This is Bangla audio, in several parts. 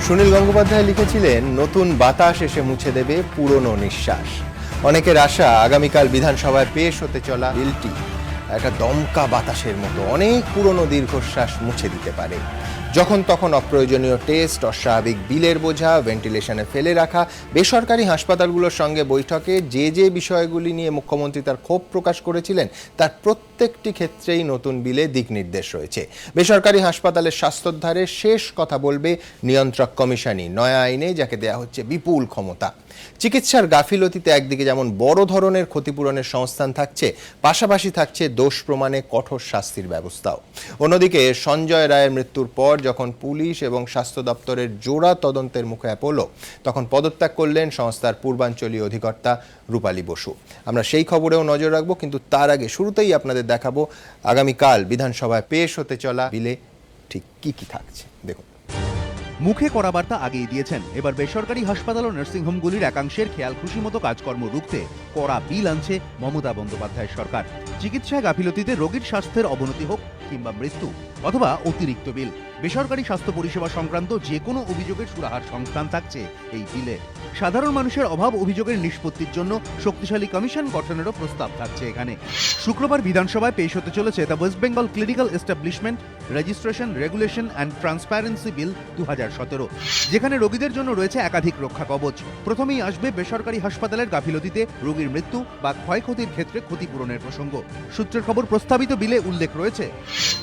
সুনীল গঙ্গোপাধ্যায় লিখেছিলেন, নতুন বাতাস এসে মুছে দেবে পুরনো নিঃশ্বাস। অনেকের আশা, আগামীকাল বিধানসভায় পেশ হতে চলা বিলটি একটা দমকা বাতাসের মতো অনেক পুরনো দীর্ঘশ্বাস মুছে দিতে পারে। যখন তখন অপ্রয়োজনীয় টেস্ট, অস্বাভাবিক বিলের বোঝা, ভেন্টিলেশনে ফেলে রাখা, বেসরকারি হাসপাতালগুলোর সঙ্গে বৈঠকে যে বিষয়গুলি নিয়ে মুখ্যমন্ত্রী তার ক্ষোভ প্রকাশ করেছিলেন, তার প্রত্যেকটি ক্ষেত্রেই নতুন বিলে দিক নির্দেশ রয়েছে। বেসরকারি হাসপাতালের স্বাস্থ্যোদ্ধারের শেষ কথা বলবে নিয়ন্ত্রক কমিশনই, নয়া আইনে যাকে দেয়া হচ্ছে বিপুল ক্ষমতা। চিকিৎসার গাফিলতিতে একদিকে যেমন বড় ধরনের ক্ষতিপূরণের সংস্থান থাকছে, পাশাপাশি থাকছে দোষ প্রমাণে কঠোর শাস্তির ব্যবস্থাও। অন্যদিকে সঞ্জয় রায়ের মৃত্যুর পর যখন পুলিশ এবং স্বাস্থ্য দপ্তরের জোড়া তদন্তের মুখে পড়ল, তখন পদত্যাগ করলেন সংস্থার পূর্বাঞ্চলীয় অধিকর্তা রূপালী বসু। আমরা সেই খবরেও নজর রাখবো, কিন্তু তার আগে শুরুতেই আপনাদের দেখাবো আগামীকাল বিধানসভায় পেশ হতে চলা বিলে ঠিক কি কি থাকছে। দেখুন, মুখে কড়া বার্তা আগেই দিয়েছেন, এবার বেসরকারি হাসপাতাল ও নার্সিংহোমগুলির একাংশের খেয়াল খুশি মতো কাজকর্ম রুখতে কড়া বিল আনছে মমতা বন্দ্যোপাধ্যায়ের সরকার। চিকিৎসায় গাফিলতিতে রোগীর স্বাস্থ্যের অবনতি হোক কিংবা মৃত্যু অথবা অতিরিক্ত বিল, বেসরকারি স্বাস্থ্য পরিষেবা সংক্রান্ত যে কোনো অভিযোগের সুরাহার সংস্থান থাকছে এই বিলে। সাধারণ মানুষের অভাব অভিযোগের নিষ্পত্তির জন্য শক্তিশালী কমিশন গঠনেরও প্রস্তাব থাকছে এখানে। শুক্রবার বিধানসভায় পেশ হতে চলেছে the West Bengal clinical establishment registration, regulation and transparency bill 2017, যেখানে রোগীদের জন্য রয়েছে একাধিক রক্ষা কবচ। প্রথমেই আসবে বেসরকারি হাসপাতালের গাফিলতিতে রোগীর মৃত্যু বা ক্ষয়ক্ষতির ক্ষেত্রে ক্ষতিপূরণের প্রসঙ্গ। সূত্রের খবর, প্রস্তাবিত বিলে উল্লেখ রয়েছে,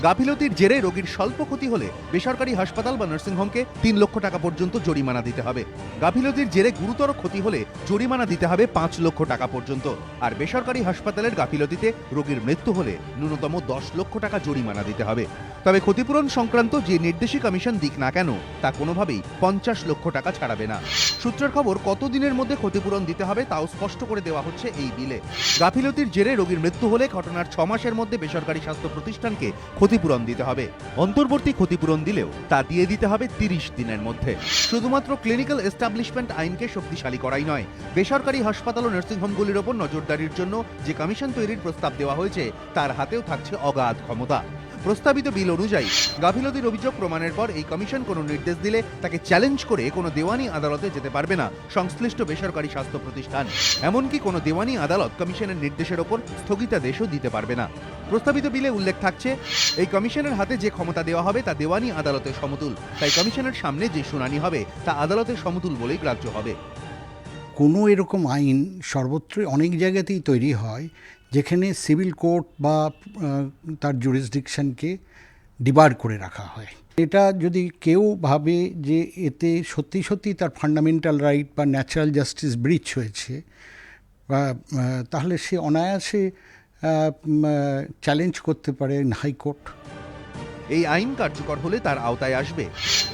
গাফিলতির জেরে রোগীর স্বল্প ক্ষতি হলে বেসরকারি হাসপাতাল বা নার্সিংহোমকে 3 লক্ষ টাকা পর্যন্ত জরিমানা দিতে হবে। গাফিলতির জেরে গুরুতর ক্ষতি হলে জরিমানা দিতে হবে 5 লক্ষ টাকা পর্যন্ত। আর বেসরকারি হাসপাতালের গাফিলতিতে রোগীর মৃত্যু হলে ন্যূনতম 10 লক্ষ টাকা জরিমানা দিতে হবে। তবে ক্ষতিপূরণ সংক্রান্ত যে নির্দেশই কমিশন দিক না কেন, তা কোনোভাবেই 50 লক্ষ টাকা ছাড়াবে না। সূত্রের খবর, কতদিনের মধ্যে ক্ষতিপূরণ দিতে হবে তাও স্পষ্ট করে দেওয়া হচ্ছে এই বিলে। গাফিলতির জেরে রোগীর মৃত্যু হলে ঘটনার 6 মাসের মধ্যে বেসরকারি স্বাস্থ্য প্রতিষ্ঠানকে ক্ষতিপূরণ দিতে হবে। অন্তর্বর্তী ক্ষতিপূরণ দিলেও তা দিয়ে দিতে হবে 30 দিনের মধ্যে। শুধুমাত্র ক্লিনিক্যাল এস্টাবলিশমেন্ট আইনকে শক্তিশালী করাই নয়, বেসরকারি হাসপাতাল ও নার্সিংহোমগুলির ওপর নজরদারির জন্য যে কমিশন তৈরির প্রস্তাব দেওয়া হয়েছে, তার হাতেও থাকছে অগাধ ক্ষমতা। প্রস্তাবিত বিল অনুযায়ী গাফিলতির অভিযোগ প্রমাণের পর এই কমিশন কোনো নির্দেশ দিলে তাকে চ্যালেঞ্জ করে কোনো দেওয়ানি আদালতে যেতে পারবে না সংশ্লিষ্ট বেসরকারি স্বাস্থ্য প্রতিষ্ঠান। এমনকি কোনো দেওয়ানি আদালত কমিশনের নির্দেশের ওপর স্থগিতাদেশও দিতে পারবে না। প্রস্তাবিত বিলে উল্লেখ থাকছে, এই কমিশনের হাতে যে ক্ষমতা দেওয়া হবে তা দেওয়ানি আদালতের সমতুল, তাই কমিশনের সামনে যে শুনানি হবে তা আদালতের সমতুল বলেই গ্রাহ্য হবে। কোনো এরকম আইন সর্বত্রই অনেক জায়গাতেই তৈরি হয় যেখানে সিভিল কোর্ট বা তার জুরিসডিকশনকে ডিবার করে রাখা হয়। এটা যদি কেউ ভাবে যে এতে সত্যি সত্যি তার ফান্ডামেন্টাল রাইট বা ন্যাচারাল জাস্টিস ব্রিচ হয়েছে, তাহলে সে অনায়াসে চ্যালেঞ্জ করতে পারে হাইকোর্ট। এই আইন কার্যকর হলে তার আওতায় আসবে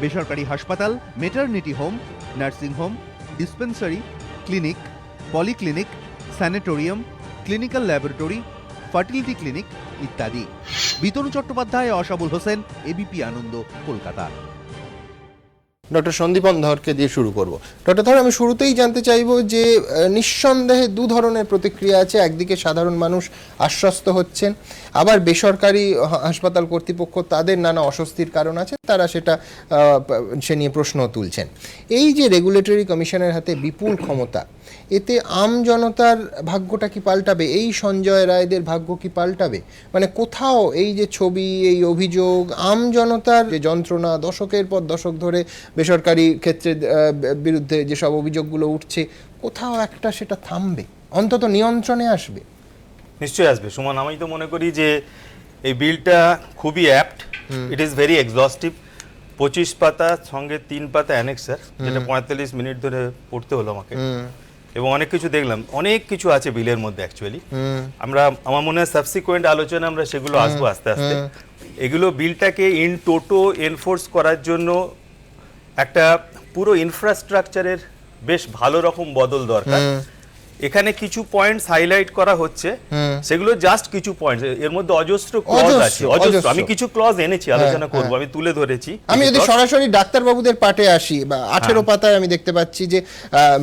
বেসরকারি হাসপাতাল, maternity home, nursing home, dispensary, clinic, polyclinic, sanatorium, clinical laboratory, fertility clinic ইত্যাদি। বিতনু চট্টোপাধ্যায়, অসাবুল হোসেন, এবিপি আনন্দ, কলকাতা। ডক্টর সন্দীপন ধরকে দিয়ে শুরু করব। ডক্টর ধর, আমি শুরুতেই জানতে চাইব যে নিঃসন্দেহে দু ধরনের প্রতিক্রিয়া আছে। একদিকে সাধারণ মানুষ আশ্বস্ত হচ্ছেন, আবার বেসরকারি হাসপাতাল কর্তৃপক্ষ তাদের নানা অস্বস্তির কারণ আছে, তারা সে নিয়ে প্রশ্ন তুলছেন। এই যে রেগুলেটরি কমিশনের হাতে বিপুল ক্ষমতা, এতে আম জনতার ভাগ্যটা কি পাল্টাবে? এই সঞ্জয় রায়দের ভাগ্য কি পাল্টাবে? মানে কোথাও এই যে ছবি, এই অভিযোগ, আম জনতার যে যন্ত্রণা, দশকের পর দশক ধরে বেসরকারি ক্ষেত্রে বিরুদ্ধে যেসব অভিযোগগুলো উঠছে, কোথাও একটা সেটা থামবে, অন্তত নিয়ন্ত্রণে আসবে? নিশ্চয়ই আসবে সুমন। আমি তো মনে করি যে এই বিলটা খুবই অ্যাপ্ট, ইট ইজ ভেরি এক্সস্টিভ। 25 পাতা সঙ্গে 3 পাতা অ্যানেক্সার, যেটা 45 মিনিট ধরে পড়তে হলো আমাকে, এবং অনেক কিছু দেখলাম, অনেক কিছু আছে বিলের মধ্যে অ্যাকচুয়ালি। আমার মনে হয় সাবসিকুয়েন্ট আলোচনা আমরা সেগুলো আসবো আস্তে আস্তে। এগুলো বিলটাকে ইন টোটো এনফোর্স করার জন্য একটা পুরো ইনফ্রাস্ট্রাকচারের বেশ ভালো রকম বদল দরকার। এখানে কিছু পয়েন্টস হাইলাইট করা হচ্ছে, সেগুলো জাস্ট কিছু পয়েন্টস, এর মধ্যে অজস্র ক্লজ আছে, অজস্র। আমি কিছু ক্লজ এনেছি, আলোচনা করব, আমি তুলে ধরেছি। আমি যদি সরাসরি ডাক্তারবাবুদের পাটে আসি, বা 18 পাতায় আমি দেখতে পাচ্ছি যে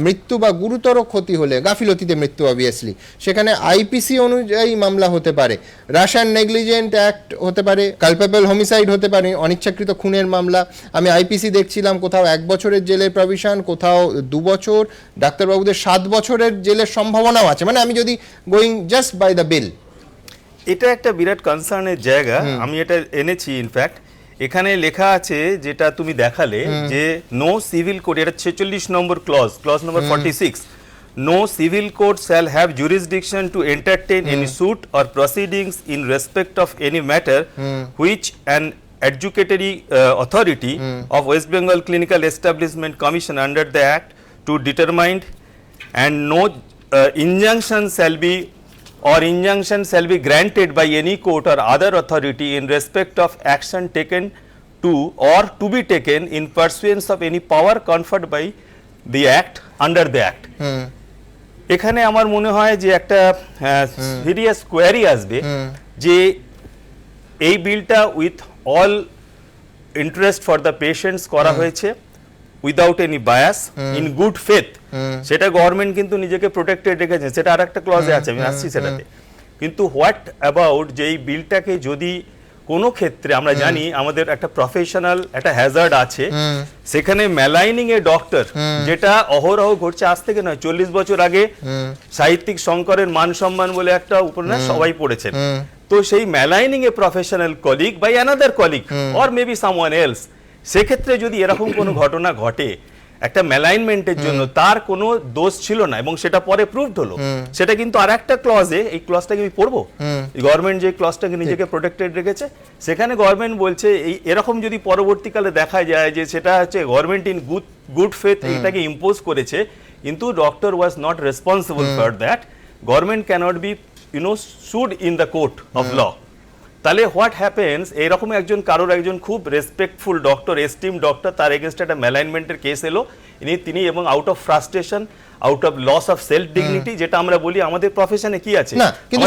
মৃত্যু বা গুরুতর ক্ষতি হলে, গাফিলতিতে মৃত্যু অবভিয়াসলি, সেখানে আইপিসি অনুযায়ী মামলা হতে পারে, রাশিয়ান নেগলিজেন্ট অ্যাক্ট হতে পারে, কালপেবল হোমিসাইড হতে পারে, অনিচ্ছাকৃত খুনের মামলা। আমি আইপিসি দেখছিলাম কোথাও 1 বছরের জেলের প্রভিশন, কোথাও 2 বছর, ডাক্তারবাবুদের 7 বছরের জেলের সম্ভাবনাও আছে। মানে আমি যদি going just by the bill, এটা একটা বিরাট কনসার্নের জায়গা। আমি এটা এনেছি, ইনফ্যাক্ট এখানে লেখা আছে, যেটা তুমি দেখালে, যে নো সিভিল কোড, এটা 46 নম্বর clause, clause number 46, no civil court shall have jurisdiction to entertain any suit or proceedings in respect of any matter which an adjudicatory authority of West Bengal Clinical Establishment Commission under the Act to determine, and no injunction shall be granted by any court or other authority in respect of action taken to or to be taken in pursuance of any power conferred by the Act under the Act. এখানে আমার মনে হয় যে একটা সিরিয়াস কোয়ারি আসবে, যে এই বিলটা with all interest for the patients করা হয়েছে, without any bias, in good faith. সেটা গভর্নমেন্ট কিন্তু নিজেকে প্রোটেক্টেড রেখেছে, সেটা আর একটা ক্লজে আছে, আমি আসছি সেটাতে। কিন্তু হোয়াট অ্যাবাউট যে এই বিলটাকে যদি কোনো ক্ষেত্রে, আমরা জানি আমাদের একটা প্রফেশনাল একটা হ্যাজার্ড আছে, সেখানে ম্যালাইনিং এ ডক্টর, যেটা অহরহ ঘটছে, আজ থেকে নয় 40 বছর আগে সাহিত্যিক শঙ্করের মান সম্মান বলে একটা উপন্যাস সবাই পড়েছেন। তো সেই maligning a professional colleague by another colleague or maybe someone else, সেক্ষেত্রে যদি এরকম কোনো ঘটনা ঘটে একটা ম্যালাইনমেন্টের জন্য, তার কোনো দোষ ছিল না এবং সেটা পরে প্রুভড হলো, সেটা কিন্তু আর একটা ক্লজে, এই ক্লজটাকে আমি পড়বো, গভর্নমেন্ট যে ক্লজটাকে নিজেকে প্রোটেক্টেড রেখেছে, সেখানে গভর্নমেন্ট বলছে এরকম যদি পরবর্তীকালে দেখা যায় যে সেটা হচ্ছে গভর্নমেন্ট ইন গুড ফেথ এটাকে ইম্পোজ করেছে, কিন্তু doctor was not responsible for that, government cannot be sued in the court of law. তাহলে হোয়াট হ্যাপেন্স, এইরকম একজন খুব রেসপেক্টফুল ডক্টর, এস্টিম ডক্টর, তার এগেনস্ট একটা ম্যালাইনমেন্টের কেস এলো, তিনি এবং out of frustration, out of loss of self dignity, যেটা আমরা বলি আমাদের প্রফেশনে কি আছে না, কিন্তু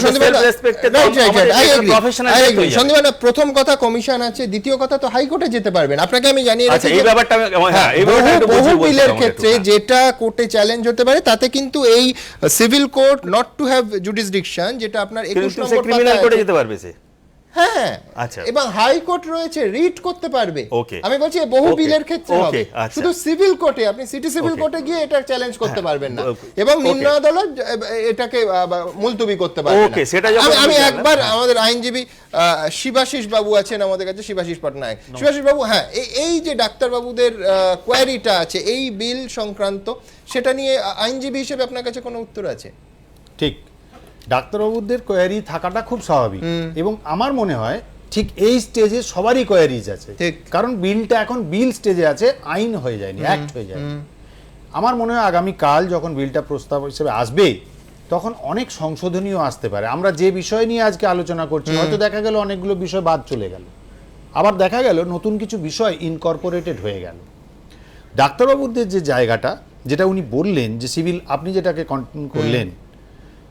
প্রথম কথা কমিশন আছে, দ্বিতীয় কথা তো হাইকোর্টে যেতে পারবেন। আপনাকে আমি জানিয়ে রাখি এই ব্যাপারটা, বহু বিলের ক্ষেত্রে যেটা কোর্টে চ্যালেঞ্জ হতে পারে, তাতে কিন্তু এই civil court not to have jurisdiction, যেটা আপনার 21 নম্বর ক্রিমিনাল কোর্টে যেতে পারবে সে, হ্যাঁ, আচ্ছা, এবং হাইকোর্ট রয়েছে, রিট করতে পারবে। আমি বলছি বহু বিলের ক্ষেত্রে হবে, শুধু সিভিল কোর্টে, আপনি সিটি সিভিল কোর্টে গিয়ে এটা চ্যালেঞ্জ করতে পারবেন না, এবং নিম্ন আদালত এটাকে মুলতবি করতে পারবে না। আমি একবার আমাদের আইনজীবী শিবাশিস বাবু আছেন আমাদের কাছে, শিবাশিস পটনায়ক, শিবাশিস বাবু, হ্যাঁ, এই যে ডাক্তারবাবুদের কোয়ারিটা আছে এই বিল সংক্রান্ত, সেটা নিয়ে আইনজীবী হিসেবে আপনার কাছে কোনো উত্তর আছে? ঠিক, ডাক্তারবাবুদের কোয়ারি থাকাটা খুব স্বাভাবিক, এবং আমার মনে হয় ঠিক এই স্টেজে সবারই কোয়ারিজ আছে, কারণ বিলটা এখন বিল স্টেজে আছে, আইন হয়ে যায়নি, অ্যাক্ট হয়ে যায়নি। আমার মনে হয় আগামীকাল যখন বিলটা প্রস্তাব হিসেবে আসবে, তখন অনেক সংশোধনীও আসতে পারে। আমরা যে বিষয় নিয়ে আজকে আলোচনা করছি, হয়তো দেখা গেল অনেকগুলো বিষয় বাদ চলে গেল, আবার দেখা গেল নতুন কিছু বিষয় ইনকর্পোরেটেড হয়ে গেল। ডাক্তারবাবুদের যে জায়গাটা, যেটা উনি বললেন যে সিভিল, আপনি যেটাকে কন্টিনিউ করলেন,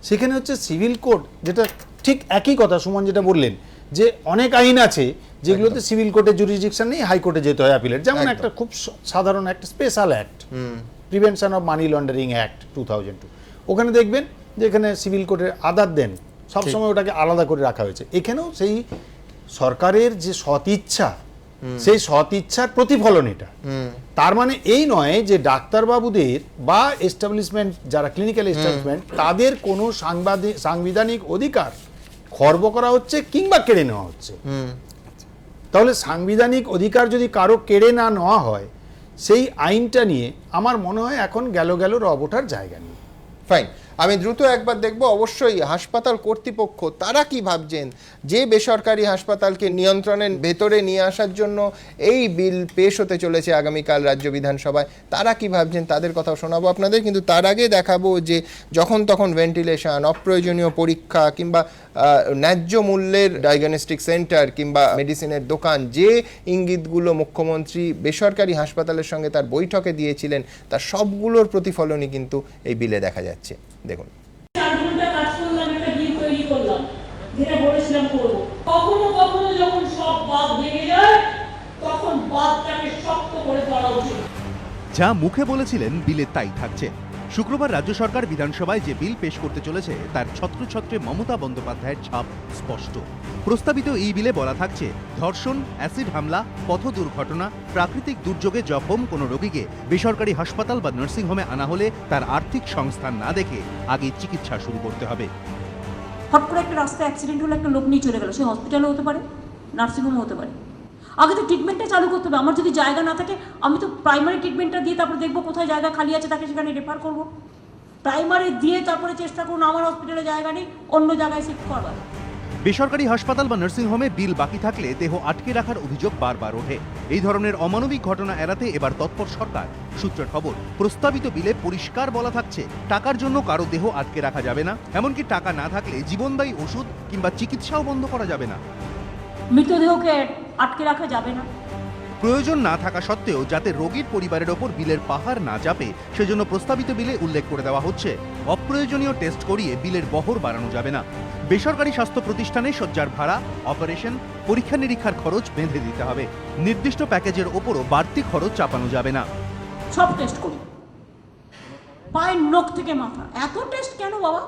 সেখানে হচ্ছে সিভিল কোর্ট, যেটা ঠিক একই কথা সুমন যেটা বললেন, যে অনেক আইন আছে যেগুলোতে সিভিল কোর্টের জুরিসডিকশন নেই, হাইকোর্টে যেতে হয় অ্যাপিলেট। যেমন একটা খুব সাধারণ একটা special act, prevention of money laundering act 2002, ওখানে দেখবেন যে এখানে সিভিল কোর্টের আদার দেন, সবসময় ওটাকে আলাদা করে রাখা হয়েছে। এখানেও সেই সরকারের যে সৎ ইচ্ছা, সেই সৎ ইচ্ছার প্রতিফলন এটা। তার মানে এই নয় যে ডাক্তারবাবুদের বা এস্টাবলিশমেন্ট, যারা ক্লিনিক্যাল এস্টাবলিশমেন্ট, তাদের কোনো সাংবিধানিক অধিকার খর্ব করা হচ্ছে কিংবা কেড়ে নেওয়া হচ্ছে। তাহলে সাংবিধানিক অধিকার যদি কারো কেড়ে না নেওয়া হয়, সেই আইনটা নিয়ে আমার মনে হয় এখন গেল রব ওঠার জায়গা নেই। ফাইন, আমি দ্রুত একবার দেখব অবশ্যই হাসপাতাল কর্তৃপক্ষ তারা কি ভাবছেন, যে বেসরকারি হাসপাতালকে নিয়ন্ত্রণের ভেতরে নিয়ে আসার জন্য এই বিল পেশ হতে চলেছে আগামীকাল রাজ্য বিধানসভায়, তারা কি ভাবছেন তাদের কথাও শোনাবো আপনাদের। কিন্তু তার আগে দেখাবো যে যখন তখন ভেন্টিলেশন, অপ্রয়োজনীয় পরীক্ষা, কিংবা ন্যায্য মূল্যের ডায়াগনস্টিক সেন্টার কিংবা মেডিসিনের দোকান, যে ইঙ্গিতগুলো মুখ্যমন্ত্রী বেসরকারি হাসপাতালের সঙ্গে তার বৈঠকে দিয়েছিলেন, তার সবগুলোর প্রতিফলনই কিন্তু এই বিলে দেখা যাচ্ছে। দেখুন। 4 ঘন্টা কাজ করলাম, একটা বিল তৈরি করলাম, যেটা বলেছিলাম করবো। কখনো কখনো যখন সব বাঁধ ভেঙে যায়, তখন বাঁধটাকে শক্ত করে ধরা উচিত। যা মুখে বলেছিলেন বিলে তাই থাকছে। শুক্রবার রাজ্য সরকার বিধানসভায় যে বিল পেশ করতে চলেছে তার ছত্রছত্রে মমতা বন্দ্যোপাধ্যায়ের ছাপ স্পষ্ট। প্রস্তাবিত এই বিলে বলা থাকছে, ধর্ষণ, অ্যাসিড হামলা, পথ দুর্ঘটনা, প্রাকৃতিক দুর্যোগে জখম কোনো রোগীকে বেসরকারি হাসপাতাল বা নার্সিংহোমে আনা হলে তার আর্থিক সংস্থান না দেখে আগে চিকিৎসা শুরু করতে হবে। হট করে একটা রাস্তায় অ্যাক্সিডেন্ট হলে একটা লোক নিয়ে চলে গেল, সে হসপিটালে হতে পারে, নার্সিংহোমে হতে পারে। আগে তো ট্রিটমেন্টটা চালু করতে হবে। আমার যদি জায়গা না থাকে, আমি তো প্রাইমারি ট্রিটমেন্টটা দিয়ে তারপরে দেখবো কোথায় জায়গা খালি আছে, তাকে সেখানে রেফার করবো। প্রাইমারি দিয়ে তারপরে চেষ্টা করুন আমার হসপিটালে জায়গা নেই, অন্য জায়গায় শিফট করবার। বেসরকারি হাসপাতাল বা নার্সিংহোমে বিল বাকি থাকলে দেহ আটকে রাখার অভিযোগ বারবার ওঠে। এই ধরনের অমানবিক ঘটনা এড়াতে এবার তৎপর সরকার। সূত্রের খবর, প্রস্তাবিত বিলে পরিষ্কার বলা থাকছে, টাকার জন্য কারো দেহ আটকে রাখা যাবে না, এমনকি টাকা না থাকলে জীবনদায়ী ওষুধ কিংবা চিকিৎসাও বন্ধ করা যাবে না। মৃতদেহকে আটকে রাখা যাবে না। প্রয়োজন না থাকা সত্ত্বেও যাতে রোগীর পরিবারের ওপর বিলের পাহাড় না চাপে, সেজন্য প্রস্তাবিত বিলে উল্লেখ করে দেওয়া হচ্ছে, অপ্রয়োজনীয় টেস্ট করিয়ে বিলের বহর বাড়ানো যাবে না। বেসরকারি স্বাস্থ্য প্রতিষ্ঠানে শয্যার ভাড়া, অপারেশন, পরীক্ষা নিরীক্ষার খরচ বেঁধে দিতে হবে। নির্দিষ্ট প্যাকেজের ওপরও বাড়তি খরচ চাপানো যাবে না। সব টেস্ট করি, পায়ের নখ থেকে মাথা। এত টেস্ট কেন বাবা?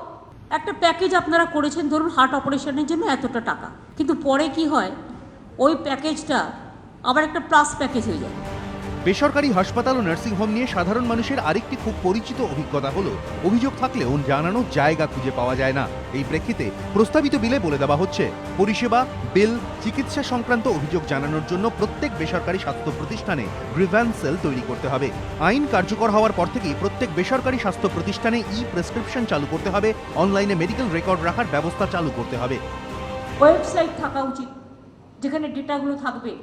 একটা প্যাকেজ আপনারা করেছেন, ধরুন হার্ট অপারেশনের জন্য এতটা টাকা, কিন্তু পরে কি হয়, ওই প্যাকেজটা আবার একটা প্লাস প্যাকেজ হয়ে যায়। বেসরকারি হাসপাতাল ও নার্সিংহোম নিয়ে সাধারণ মানুষের আরেকটি খুব পরিচিত অভিজ্ঞতা হলো, অভিযোগ থাকলেও জানানোর জায়গা খুঁজে পাওয়া যায় না। এই প্রেক্ষিতে প্রস্তাবিত বিলে বলে দেওয়া হচ্ছে, পরিষেবা, বিল, চিকিৎসা সংক্রান্ত অভিযোগ জানানোর জন্য প্রত্যেক বেসরকারি স্বাস্থ্য প্রতিষ্ঠানে গ্রিভ্যান্স সেল তৈরি করতে হবে। আইন কার্যকর হওয়ার পর থেকেই প্রত্যেক বেসরকারি স্বাস্থ্য প্রতিষ্ঠানে প্রেসক্রিপশন চালু করতে হবে, অনলাইনে মেডিকেল রেকর্ড রাখার ব্যবস্থা চালু করতে হবে। ওয়েবসাইট থাকা উচিত যেখানে ডেটাগুলো থাকবে।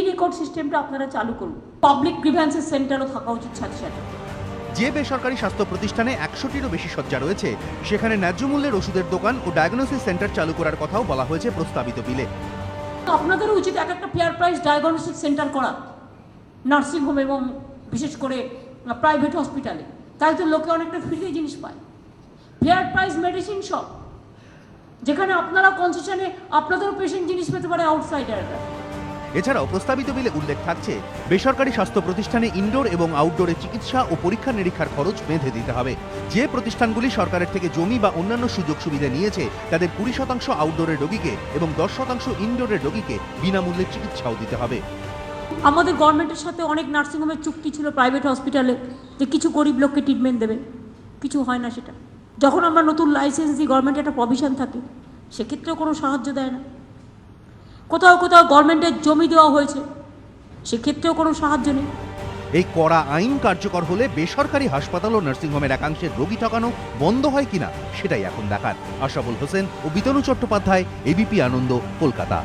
রেকর্ড সিস্টেমটা আপনারা চালু করুন। পাবলিক গ্রিভ্যান্সেস সেন্টারও থাকা উচিত সাথে সাথে। যে বেসরকারি স্বাস্থ্য প্রতিষ্ঠানে 100টিরও বেশি শয্যা রয়েছে, সেখানে ন্যায্য মূল্যের ওষুধের দোকান ও ডায়াগনোসিস সেন্টার চালু করার কথাও বলা হয়েছে প্রস্তাবিত বিলে। আপনাদেরও উচিত এক একটা ফেয়ার প্রাইস ডায়াগনোসিস সেন্টার করা নার্সিংহোম এবং বিশেষ করে প্রাইভেট হসপিটালে, তাই তো লোকে অনেকটা ফ্রিতে জিনিস পায়। ফেয়ার প্রাইস মেডিসিন শপ, যেখানে আপনারা কনসেশনে আপনাদেরও পেশেন্ট জিনিস পেতে পারে আউটসাইডাররা। এছাড়াও প্রস্তাবিত বিলে উল্লেখ থাকছে, বেসরকারি স্বাস্থ্য প্রতিষ্ঠানে ইনডোর এবং আউটডোরে চিকিৎসা ও পরীক্ষা নিরীক্ষার খরচ বেঁধে দিতে হবে। যে প্রতিষ্ঠানগুলি সরকারের থেকে জমি বা অন্যান্য সুযোগ সুবিধা নিয়েছে, তাদের 20% আউটডোরের রোগীকে এবং 10% ইনডোরের রোগীকে বিনামূল্যে চিকিৎসাও দিতে হবে। আমাদের গভর্নমেন্টের সাথে অনেক নার্সিংহোমের চুক্তি ছিল প্রাইভেট হসপিটালে, যে কিছু গরিব লোককে ট্রিটমেন্ট দেবে, কিছু হয় না সেটা। যখন আমরা নতুন লাইসেন্স দিই, গভর্নমেন্টের একটা প্রভিশন থাকে, সেক্ষেত্রেও কোনো সাহায্য দেয় না। কোথাও কোথাও গভর্নমেন্টের জমি দেওয়া হয়েছে, সেক্ষেত্রেও কোনো সাহায্য নেই। এই কড়া আইন কার্যকর হলে বেসরকারি হাসপাতাল ও নার্সিংহোমের একাংশের রোগী ঠকানো বন্ধ হয় কিনা সেটাই এখন দেখার। আশরাফুল হোসেন ও বিতনু চট্টোপাধ্যায়, এবিপি আনন্দ, কলকাতা।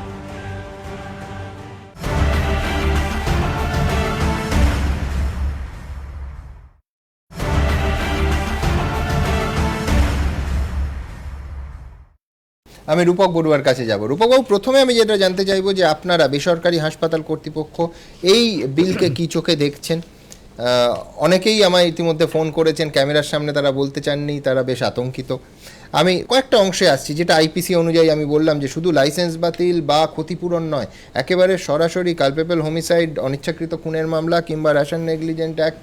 আমি রূপক বড়ুয়ার কাছে যাব। রূপকবাবু, প্রথমে আমি যেটা জানতে চাইবো যে আপনারা বেসরকারি হাসপাতাল কর্তৃপক্ষ এই বিলকে কি চোখে দেখছেন? অনেকেই আমায় ইতিমধ্যে ফোন করেছেন, ক্যামেরার সামনে তারা বলতে চাননি, তারা বেশ আতঙ্কিত। আমি কয়েকটা অংশে আসছি, যেটা আইপিসি অনুযায়ী আমি বললাম যে শুধু লাইসেন্স বাতিল বা ক্ষতিপূরণ নয়, একেবারে সরাসরি কালপেবল হোমিসাইড, অনিচ্ছাকৃত খুনের মামলা কিংবা রেশন নেগলিজেন্ট অ্যাক্ট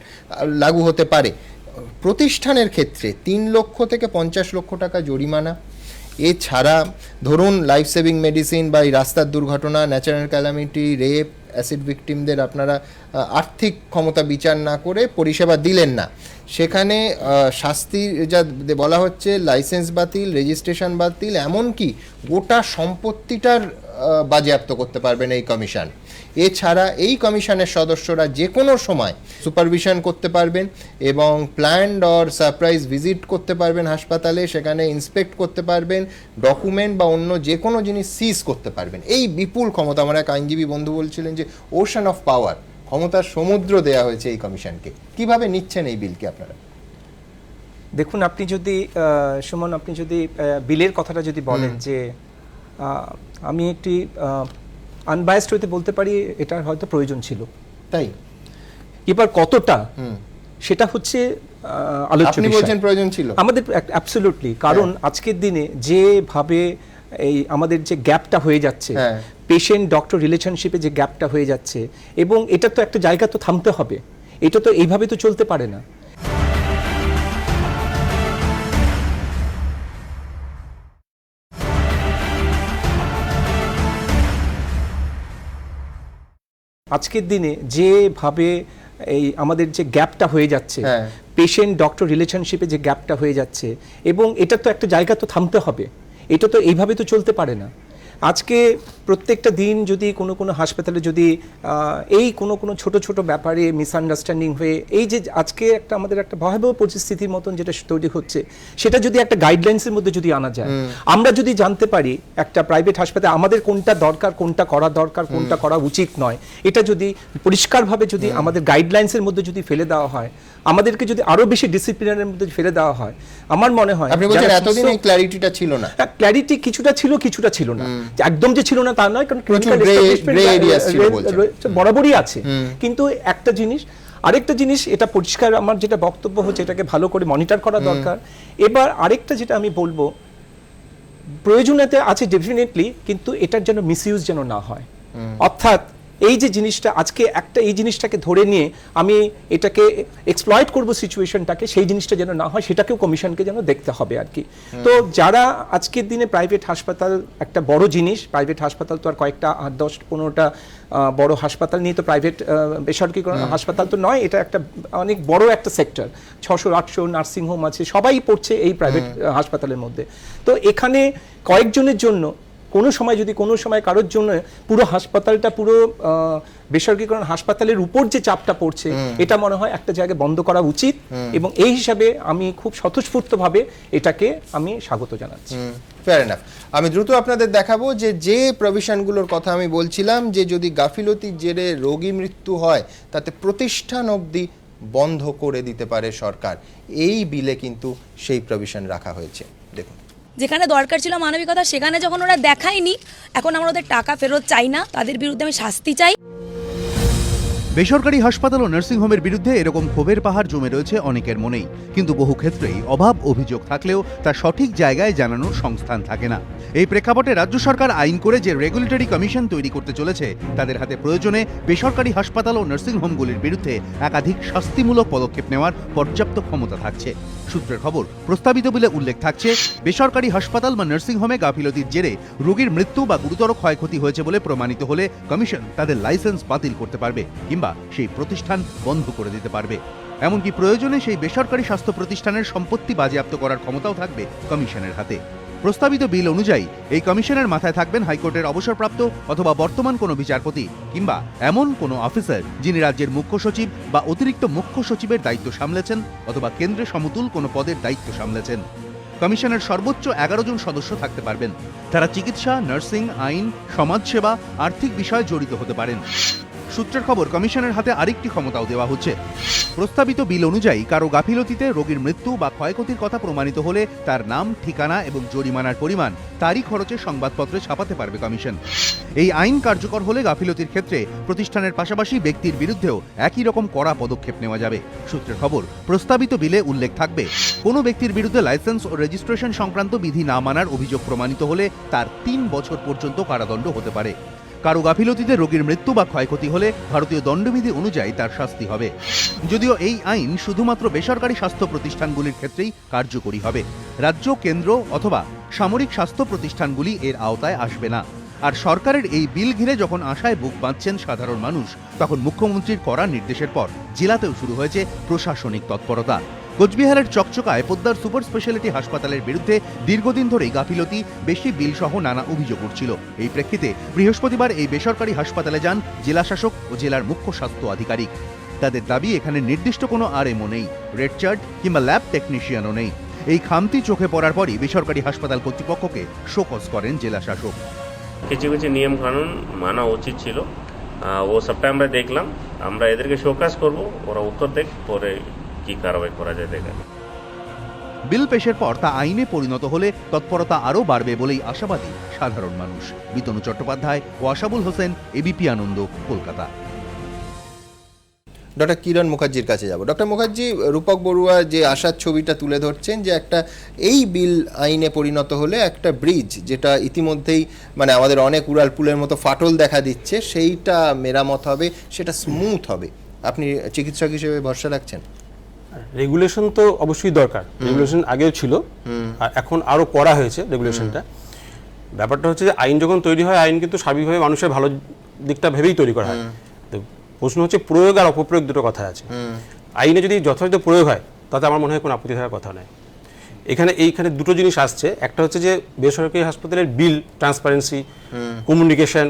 লাগু হতে পারে। প্রতিষ্ঠানের ক্ষেত্রে 3 লক্ষ থেকে 50 লক্ষ টাকা জরিমানা। এছাড়া ধরুন লাইফ সেভিং মেডিসিন বা এই রাস্তার দুর্ঘটনা, ন্যাচারাল ক্যালামিটি, রেপ, অ্যাসিড ভিকটিমদের আপনারা আর্থিক ক্ষমতা বিচার না করে পরিষেবা দিলেন না, সেখানে শাস্তি যা বলা হচ্ছে, লাইসেন্স বাতিল, রেজিস্ট্রেশন বাতিল, এমনকি গোটা সম্পত্তিটার বাজেয়াপ্ত করতে পারবেন এই কমিশন। এছাড়া এই কমিশনের সদস্যরা যে কোনো সময় সুপারভিশন করতে পারবেন এবং প্ল্যান্ড অর সারপ্রাইজ ভিজিট করতে পারবেন হাসপাতালে, সেখানে ইন্সপেক্ট করতে পারবেন, ডকুমেন্ট বা অন্য যে কোনো জিনিস সিজ করতে পারবেন। এই বিপুল ক্ষমতা, আমার এক আইনজীবী বন্ধু বলছিলেন যে ওশান অফ পাওয়ার, ক্ষমতার সমুদ্র দেয়া হয়েছে এই কমিশনকে। কিভাবে নিচ্ছেন এই বিলকে আপনারা? দেখুন, আপনি যদি সুমন, আপনি যদি বিলের কথাটা যদি বলেন, যে আমি একটি আনবায়াসড হইতে বলতে পারি এটার হয়তো প্রয়োজন ছিল, তাই এবার কতটা সেটা হচ্ছে আলোচ্য আপনি বিষয়। বলছেন প্রয়োজন ছিল? আমাদের অ্যাবসলিউটলি, কারণ আজকের দিনে যেভাবে এই আমাদের যে গ্যাপটা হয়ে যাচ্ছে, পেশেন্ট ডক্টর রিলেশনশিপে যে গ্যাপটা হয়ে যাচ্ছে, এবং এটা তো একটা জায়গা তো থামতে হবে, এটা তো এইভাবে তো চলতে পারে না। আজকের দিনে যেভাবে এই আমাদের যে গ্যাপটা হয়ে যাচ্ছে, পেশেন্ট ডক্টর রিলেশনশিপে যে গ্যাপটা হয়ে যাচ্ছে, এবং এটা তো একটা জায়গা তো থামতে হবে, এটা তো এইভাবে তো চলতে পারে না। আজকে প্রত্যেকটা দিন যদি কোনো হাসপাতালে যদি এই কোনো ছোট ছোট ব্যাপারে মিসআন্ডারস্ট্যান্ডিং হয়ে এই যে আজকে একটা আমাদের একটা ভয়াবহ পরিস্থিতির মতন যেটা তৈরি হচ্ছে, সেটা যদি একটা গাইডলাইন্সের মধ্যে যদি আনা যায়, আমরা যদি জানতে পারি একটা প্রাইভেট হাসপাতালে আমাদের কোনটা দরকার, কোনটা করা দরকার, কোনটা করা উচিত নয়, এটা যদি পরিষ্কারভাবে যদি আমাদের গাইডলাইন্সের মধ্যে যদি ফেলে দেওয়া হয়, আমাদেরকে যদি আরো বেশি ডিসিপ্লিনের মধ্যে ফেলে দেওয়া হয়, আমার মনে হয় আপনি বলছেন এতদিন এই ক্ল্যারিটিটা ছিল না। ক্ল্যারিটি কিছুটা ছিল, কিছুটা ছিল না, একদম যে ছিল না তা নয়, কারণ বরাবরই আছে। কিন্তু একটা জিনিস, আরেকটা জিনিস এটা পরিষ্কার আমার যেটা বক্তব্য হচ্ছে, এটাকে ভালো করে মনিটর করা দরকার। এবার আরেকটা যেটা আমি বলবো, প্রয়োজনীয়তা আছে ডেফিনেটলি, কিন্তু এটার যেন মিসইউজ যেন না হয়। অর্থাৎ এই যে জিনিসটা আজকে একটা এই জিনিসটাকে ধরে নিয়ে আমি এটাকে এক্সপ্লয়েট করব সিচুয়েশনটাকে, সেই জিনিসটা যেন না হয়, সেটাকেও কমিশনকে যেন দেখতে হবে আর কি। তো যারা আজকের দিনে প্রাইভেট হাসপাতাল একটা বড় জিনিস, প্রাইভেট হাসপাতাল তো আর কয়েকটা 8-10-15টা বড় হাসপাতাল নিয়ে তো প্রাইভেট বেসরকারি হাসপাতাল তো নয়, এটা একটা অনেক বড় একটা সেক্টর, 600-800 নার্সিংহোম আছে, সবাই পড়ছে এই প্রাইভেট হাসপাতালের মধ্যে। তো এখানে কয়েকজনের জন্য কোনো সময় কারোর জন্য পুরো হাসপাতালটা, পুরো বেসরকারীকরণ হাসপাতালের উপর যে চাপটা পড়ছে, এটা মনে হয় একটা জায়গায় বন্ধ করা উচিত, এবং এই হিসাবে আমি খুব স্বতঃস্ফূর্তভাবে এটাকে আমি স্বাগত জানাচ্ছি। Fair enough. আমি দ্রুত আপনাদের দেখাবো যে প্রভিশনগুলোর কথা আমি বলছিলাম, যে যদি গাফিলতির জেরে রোগী মৃত্যু হয় তাতে প্রতিষ্ঠান অবধি বন্ধ করে দিতে পারে সরকার। এই বিলে কিন্তু সেই প্রভিশন রাখা হয়েছে। দেখুন, যেখানে দরকার ছিল মানবিকতা, সেখানে যখন ওরা দেখায়নি, এখন আমরা ওদের টাকা ফেরত চাই না, তাদের বিরুদ্ধে আমি শাস্তি চাই। বেসরকারি হাসপাতাল ও নার্সিংহোমের বিরুদ্ধে এরকম ক্ষোভের পাহাড় জমে রয়েছে অনেকের মনেই, কিন্তু বহু ক্ষেত্রেই অভাব অভিযোগ থাকলেও তা সঠিক জায়গায় জানানোর সংস্থান থাকে না। এই প্রেক্ষাপটে রাজ্য সরকার আইন করে যে রেগুলেটরি কমিশন তৈরি করতে চলেছে, তাদের হাতে প্রয়োজনে বেসরকারি হাসপাতাল ও নার্সিংহোমগুলির বিরুদ্ধে একাধিক শাস্তিমূলক পদক্ষেপ নেওয়ার পর্যাপ্ত ক্ষমতা থাকছে। সূত্রের খবর, প্রস্তাবিত বিলে উল্লেখ থাকছে, বেসরকারি হাসপাতাল বা নার্সিংহোমে গাফিলতির জেরে রোগীর মৃত্যু বা গুরুতর ক্ষয়ক্ষতি হয়েছে বলে প্রমাণিত হলে কমিশন তাদের লাইসেন্স বাতিল করতে পারবে কিংবা সেই প্রতিষ্ঠান বন্ধ করে দিতে পারবে। এমনকি প্রয়োজনে সেই বেসরকারি স্বাস্থ্য প্রতিষ্ঠানের সম্পত্তি বাজেয়াপ্ত করার ক্ষমতাও থাকবে কমিশনের হাতে। প্রস্তাবিত বিল অনুযায়ী এই কমিশনের মাথায় থাকবেন হাইকোর্টের অবসরপ্রাপ্ত অথবা বর্তমান কোনো বিচারপতি কিংবা এমন কোনো অফিসার যিনি রাজ্যের মুখ্য সচিব বা অতিরিক্ত মুখ্য সচিবের দায়িত্ব সামলেছেন অথবা কেন্দ্রে সমতুল কোনো পদের দায়িত্ব সামলেছেন। কমিশনের সর্বোচ্চ 11 জন সদস্য থাকতে পারবেন। তারা চিকিৎসা, নার্সিং, আইন, সমাজসেবা, আর্থিক বিষয়ে জড়িত হতে পারেন। সূত্রের খবর, কমিশনের হাতে আরেকটি ক্ষমতাও দেওয়া হচ্ছে। প্রস্তাবিত বিল অনুযায়ী কারো গাফিলতিতে রোগীর মৃত্যু বা ক্ষয়ক্ষতির কথা প্রমাণিত হলে তার নাম, ঠিকানা এবং জরিমানার পরিমাণ তারই খরচে সংবাদপত্রে ছাপাতে পারবে কমিশন। এই আইন কার্যকর হলে গাফিলতির ক্ষেত্রে প্রতিষ্ঠানের পাশাপাশি ব্যক্তির বিরুদ্ধেও একই রকম কড়া পদক্ষেপ নেওয়া যাবে। সূত্রের খবর, প্রস্তাবিত বিলে উল্লেখ থাকবে, কোনো ব্যক্তির বিরুদ্ধে লাইসেন্স ও রেজিস্ট্রেশন সংক্রান্ত বিধি না মানার অভিযোগ প্রমাণিত হলে তার 3 বছর পর্যন্ত কারাদণ্ড হতে পারে। কারো গাফিলতিতে রোগীর মৃত্যু বা ক্ষয়ক্ষতি হলে ভারতীয় দণ্ডবিধি অনুযায়ী তার শাস্তি হবে। যদিও এই আইন শুধুমাত্র বেসরকারি স্বাস্থ্য প্রতিষ্ঠানগুলির ক্ষেত্রেই কার্যকরী হবে, রাজ্য, কেন্দ্র অথবা সামরিক স্বাস্থ্য প্রতিষ্ঠানগুলি এর আওতায় আসবে না। আর সরকারের এই বিল ঘিরে যখন আশায় বুক বাঁধছেন সাধারণ মানুষ, তখন মুখ্যমন্ত্রীর কড়া নির্দেশের পর জেলাতেও শুরু হয়েছে প্রশাসনিক তৎপরতা। কোচবিহারের চকচকায় পোদ্দার সুপার স্পেশালিটি হাসপাতালের বিরুদ্ধে দীর্ঘদিন ধরেই গাফিলতি, বেশি বিল সহ নানা অভিযোগ উঠছিল। এই প্রেক্ষিতে বৃহস্পতিবার এই বেসরকারি হাসপাতালে যান জেলাশাসক ও জেলার মুখ্য স্বাস্থ্য আধিকারিক। তাদের দাবি, এখানে নির্দিষ্ট কোনো আরএমও নেই, রেড চার্ট কিংবা ল্যাব টেকনিশিয়ানও নেই। এই খামতি চোখে পড়ার পরই বেসরকারি হাসপাতাল কর্তৃপক্ষকে শোকজ করেন জেলাশাসক। কিছু কিছু নিয়ম কানুন মানা উচিত ছিল, ও সবটা আমরা দেখলাম। আমরা এদেরকে শোকজ করব, ওরা উত্তর দেখ, পরে কি কারবাই করা যায় দেখা। বিল পেশের পর তা আইনে পরিণত হলে তৎপরতা আরও বাড়বে বলেই আশাবাদী সাধারণ মানুষ। বিতনু চট্টোপাধ্যায় ও আশাবুল হোসেন, এবিপি আনন্দ, কলকাতা। ডক্টর কিরণ মুখার্জির কাছে যাব। ডক্টর মুখার্জি, রূপক বড়ুয়া যে আশার ছবিটা তুলে ধরছেন যে একটা এই বিল আইনে পরিণত হলে একটা ব্রিজ যেটা ইতিমধ্যেই মানে আমাদের অনেক উড়াল পুলের মতো ফাটল দেখা দিচ্ছে সেইটা মেরামত হবে, সেটা স্মুথ হবে। আপনি চিকিৎসক হিসেবে ভরসা রাখছেন? রেগুলেশন তো অবশ্যই দরকার, রেগুলেশন আগেও ছিল আর এখন আরো করা হয়েছে রেগুলেশনটা। ব্যাপারটা হচ্ছে যে আইন যখন তৈরি হয়, আইন কিন্তু সার্বিকভাবে মানুষের ভালো দিকটা ভেবেই তৈরি করা হয়। তো প্রশ্ন হচ্ছে প্রয়োগ আর অপপ্রয়োগ দুটো কথা আছে। আইনে যদি যথাযথ প্রয়োগ হয় তাতে আমার মনে হয় কোনো আপত্তি থাকার কথা নয়। এইখানে দুটো জিনিস আসছে, একটা হচ্ছে যে বেসরকারি হাসপাতালের বিল ট্রান্সপারেন্সি, কমিউনিকেশন,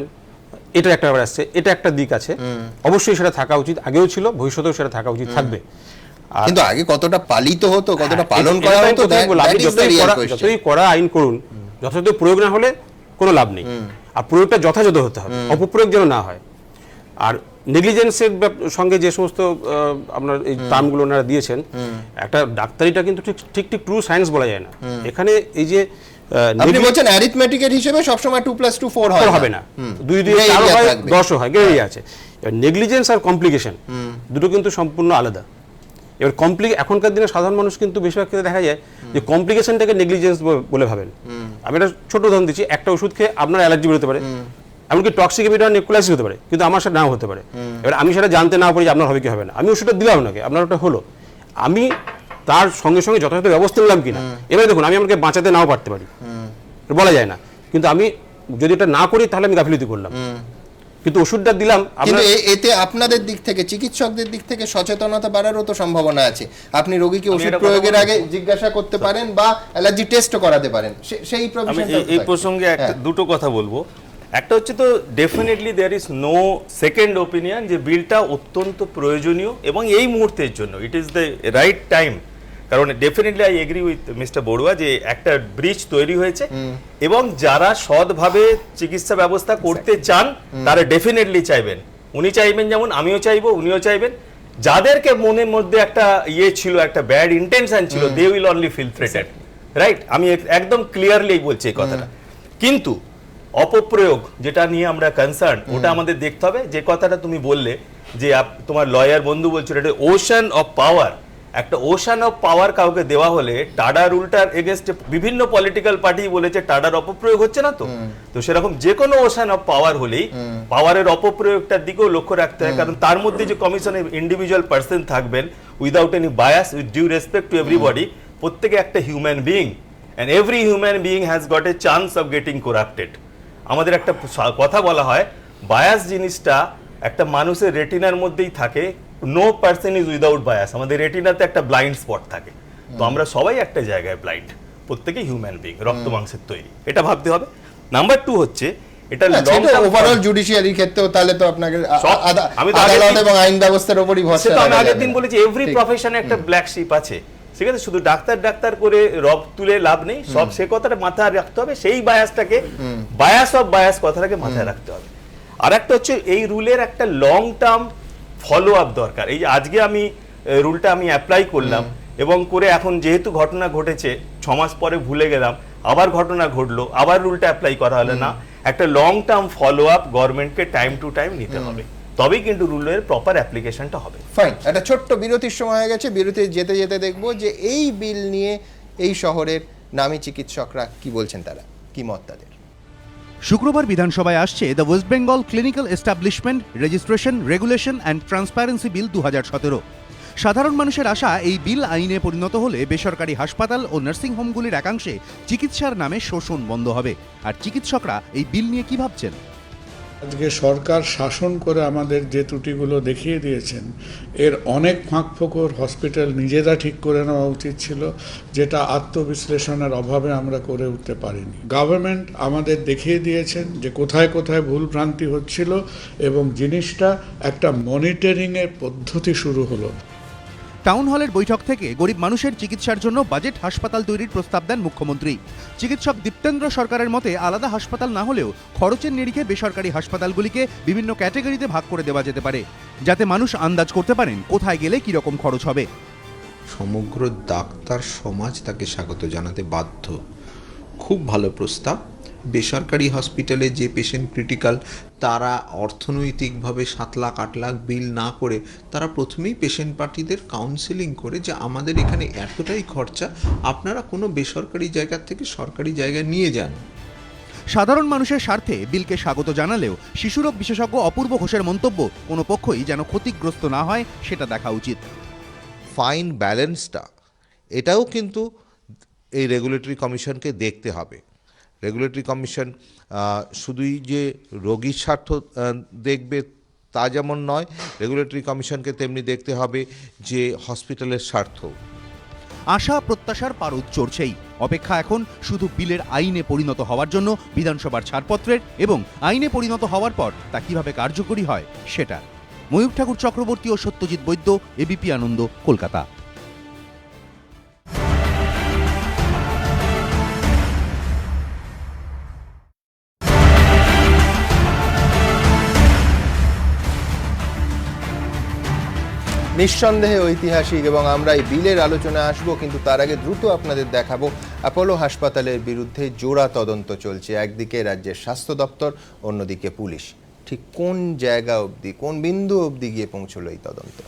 এটা একটা ব্যাপার আসছে, এটা একটা দিক আছে, অবশ্যই সেটা থাকা উচিত, আগেও ছিল, ভবিষ্যতেও সেটা থাকা উচিত থাকবে। কিন্তু আগে কতটা পালিত হতো, কতটা পালন করা হতো, যতই করা আইন করুন, যথাযথ প্রয়োগ না হলে কোনো লাভ নেই। আর প্রয়োগটা যথাযথ হতে হবে, অপপ্রয়োগ যেন না হয়। আর নেগলিজেন্সের সঙ্গে যে সমস্ত আপনার এই টার্মগুলো ওনারা দিয়েছেন, একটা ডাক্তারিটা কিন্তু ঠিক ট্রু সায়েন্স বলা যায় না। এখানে এই যে আপনি বলছেন অ্যারিথমেটিকের হিসেবে সবসময় 2+2 হবে না, 2 4 হয়, 10 হয়, গ্রেড আছে। এবার নেগলিজেন্স আর কমপ্লিকেশন দুটো কিন্তু সম্পূর্ণ আলাদা। এবার এখনকার দিনে সাধারণ মানুষ কিন্তু বেশিরভাগ ক্ষেত্রে দেখা যায় যে কমপ্লিকেশনটাকে নেগলিজেন্স বলে ভাবেন। আমি একটা ছোট উদাহরণ দিচ্ছি, একটা ওষুধ খেয়ে আপনার অ্যালার্জি বেরোতে পারে, এমনকি টক্সিক এপিডার্মাল নেক্রোলাইসিস হতে পারে, কিন্তু আমার সেটা নাও হতে পারে। এবার আমি সেটা জানতে না পারি আপনার হবে কি হবে না, আমি ওষুধটা দিলাম আপনাকে, আপনার ওটা হলো, আমি তার সঙ্গে সঙ্গে যথাযথ ব্যবস্থা নিলাম কিনা। এবারে দেখুন, আমি আমাকে বাঁচাতে নাও পারতে পারি, বলা যায় না, কিন্তু আমি যদি এটা না করি তাহলে আমি গাফিলতি করলাম, কিন্তু ওষুধটা দিলাম। কিন্তু এতে আপনাদের দিক থেকে, চিকিৎসকদের দিক থেকে সচেতনতা বাড়ারও তো সম্ভাবনা আছে। আপনি রোগীকে ওষুধ প্রয়োগের আগে জিজ্ঞাসা করতে পারেন বা অ্যালার্জি টেস্টও করাতে পারেন, সেই প্রভিশনটা। এই প্রসঙ্গে দুটো কথা বলবো। একটা হচ্ছে তো definitely there is no second opinion যে বিলটা অত্যন্ত প্রয়োজনীয় এবং এই মুহূর্তের জন্য it is the right time. কারণ definitely I agree with mister Baruah যে একটা ব্রিজ তৈরি হয়েছে এবং যারা সৎভাবে চিকিৎসা ব্যবস্থা করতে চান তারা ডেফিনেটলি চাইবেন, উনি চাইবেন যেমন আমিও চাইবো, উনিও চাইবেন। যাদেরকে মনের মধ্যে একটা ছিল, একটা ব্যাড ইন্টেনশন ছিল, they will only feel threatened, right? আমি একদম ক্লিয়ারলি বলছি এই কথাটা। কিন্তু অপপ্রয়োগ যেটা নিয়ে আমরা কনসার্ন, ওটা আমাদের দেখতে হবে। যে কথাটা তুমি বললে যে তোমার লয়ার বন্ধু বলছিল এটা ওশান অফ পাওয়ার, একটা ওশান অফ পাওয়ার কাউকে দেওয়া হলে টাডা রুলটার এগেইনস্টে বিভিন্ন পলিটিক্যাল পার্টি বলেছে টাডার অপপ্রয়োগ হচ্ছে না, তো সেরকম যে কোনো ওশান অফ পাওয়ার হলেই পাওয়ারের অপপ্রয়োগটার দিকেও লক্ষ্য রাখতে হয়। কারণ তার মধ্যে যে কমিশনে ইন্ডিভিজুয়াল পার্সন থাকবেন without any bias, with due respect to everybody, প্রত্যেকে একটা human being, and every human being has got a chance of getting corrupted. আমাদের একটা কথা বলা হয়, বায়াস জিনিসটা একটা মানুষের রেটিনার মধ্যেই থাকে, no person is without bias. আমাদের রেটিনাতে একটা ব্লাইন্ড স্পট থাকে, তো আমরা সবাই একটা জায়গায় ব্লাইন্ড, প্রত্যেকে হিউম্যান বিইং, রক্ত মাংসের তৈরি, এটা ভাবতে হবে। নাম্বার 2 হচ্ছে এটা লং টার্ম ওভারঅল জুডিশিয়ারির ক্ষেত্রেও তাহলে তো আপনাকে আদালত এবং আইন ব্যবস্থার উপরই ভরসা রাখা। আমি আগের দিন বলেছি এভরি প্রফেশনে একটা ব্ল্যাক শিপ আছে, ঠিক আছে? শুধু ডাক্তার করে রব তুলে লাভ নেই, সব সে কথাটা মাথায় রাখতে হবে, সেই বায়াসটাকে, বায়াস অফ বায়াস কথাটাকে মাথায় রাখতে হবে। আর একটা হচ্ছে এই রুলের একটা লং টার্ম ফলো আপ দরকার। এই যে আজকে আমি রুলটা আমি অ্যাপ্লাই করলাম এবং করে এখন যেহেতু ঘটনা ঘটেছে 6 মাস পরে ভুলে গেলাম, আবার ঘটনা ঘটলো, আবার রুলটা অ্যাপ্লাই করা হলো না, একটা লং টার্ম ফলো আপ গভর্নমেন্টকে টাইম টু টাইম নিতে হবে, তবেই কিন্তু রুলের প্রপার অ্যাপ্লিকেশনটা হবে। ফাইন, একটা ছোট্ট বিরতির সময় হয়ে গেছে। বিরতি যেতে যেতে দেখবো যে এই বিল নিয়ে এই শহরের নামী চিকিৎসকরা কি বলছেন, তারা কি মত তাদের। শুক্রবার বিধানসভায় আসছে the West Bengal clinical establishment registration regulation and transparency bill 2017। সাধারণ মানুষের আশা, এই বিল আইনে পরিণত হলে বেসরকারি হাসপাতাল ও নার্সিংহোমগুলির একাংশে চিকিৎসার নামে শোষণ বন্ধ হবে। আর চিকিৎসকরা এই বিল নিয়ে কি ভাবছেন? আজকে সরকার শাসন করে আমাদের যে ত্রুটিগুলো দেখিয়ে দিয়েছেন, এর অনেক ফাঁকফোকর হসপিটাল নিজেরা ঠিক করে নেওয়া উচিত ছিল, যেটা আত্মবিশ্লেষণের অভাবে আমরা করে উঠতে পারিনি। গভর্নমেন্ট আমাদের দেখিয়ে দিয়েছেন যে কোথায় কোথায় ভুল ভ্রান্তি হচ্ছিল এবং জিনিসটা একটা মনিটরিংয়ের পদ্ধতি শুরু হলো। টাউন হলের বৈঠক থেকে গরিব মানুষের চিকিৎসার জন্য বাজেট হাসপাতাল তৈরির প্রস্তাব দেন মুখ্যমন্ত্রী। চিকিৎসক দীপ্তেন্দ্র সরকারের মতে আলাদা হাসপাতাল না হলেও খরচের নিরিখে বেসরকারি হাসপাতালগুলিকে বিভিন্ন ক্যাটাগরিতে ভাগ করে দেওয়া যেতে পারে, যাতে মানুষ আন্দাজ করতে পারেন কোথায় গেলে কিরকম খরচ হবে। সমগ্র ডাক্তার সমাজ তাকে স্বাগত জানাতে বাধ্য। খুব ভালো প্রস্তাব। বেসরকারি হসপিটালে যে পেশেন্ট ক্রিটিক্যাল তারা অর্থনৈতিকভাবে 7 লাখ 8 লাখ বিল না করে তারা প্রথমেই পেশেন্ট পার্টিদের কাউন্সেলিং করে যে আমাদের এখানে এতটাই খরচা, আপনারা কোনো বেসরকারি জায়গা থেকে সরকারি জায়গায় নিয়ে যান। সাধারণ মানুষের স্বার্থে বিলকে স্বাগত জানালেও শিশুরোগ বিশেষজ্ঞ অপূর্ব ঘোষের মন্তব্য, কোনো পক্ষই যেন ক্ষতিগ্রস্ত না হয় সেটা দেখা উচিত। ফাইন ব্যালেন্সটা এটাও কিন্তু এই রেগুলেটরি কমিশনকে দেখতে হবে। রেগুলেটরি কমিশন শুধুই যে রোগীর স্বার্থ দেখবে তা যেমন নয়, রেগুলেটরি কমিশনকে তেমনি দেখতে হবে যে হসপিটালের স্বার্থ। আশা প্রত্যাশার পারদ চড়ছেই, অপেক্ষা এখন শুধু বিলের আইনে পরিণত হওয়ার জন্য বিধানসভার ছাড়পত্রের, এবং আইনে পরিণত হওয়ার পর তা কিভাবে কার্যকরী হয় সেটা। ময়ূর ঠাকুর চক্রবর্তী ও সত্যজিৎ বৈদ্য, এবিপি আনন্দ, কলকাতা। নিঃসন্দেহে ঐতিহাসিক, এবং আমরা এই বিলের আলোচনা আসবো, কিন্তু তার আগে দ্রুত আপনাদের দেখাবো অ্যাপোলো হাসপাতালের বিরুদ্ধে জোড়া তদন্ত চলছে। একদিকে রাজ্যের স্বাস্থ্য দপ্তর, অন্যদিকে পুলিশ। ঠিক কোন জায়গা অবধি, কোন বিন্দু অবধি গিয়ে পৌঁছলো এই তদন্ত?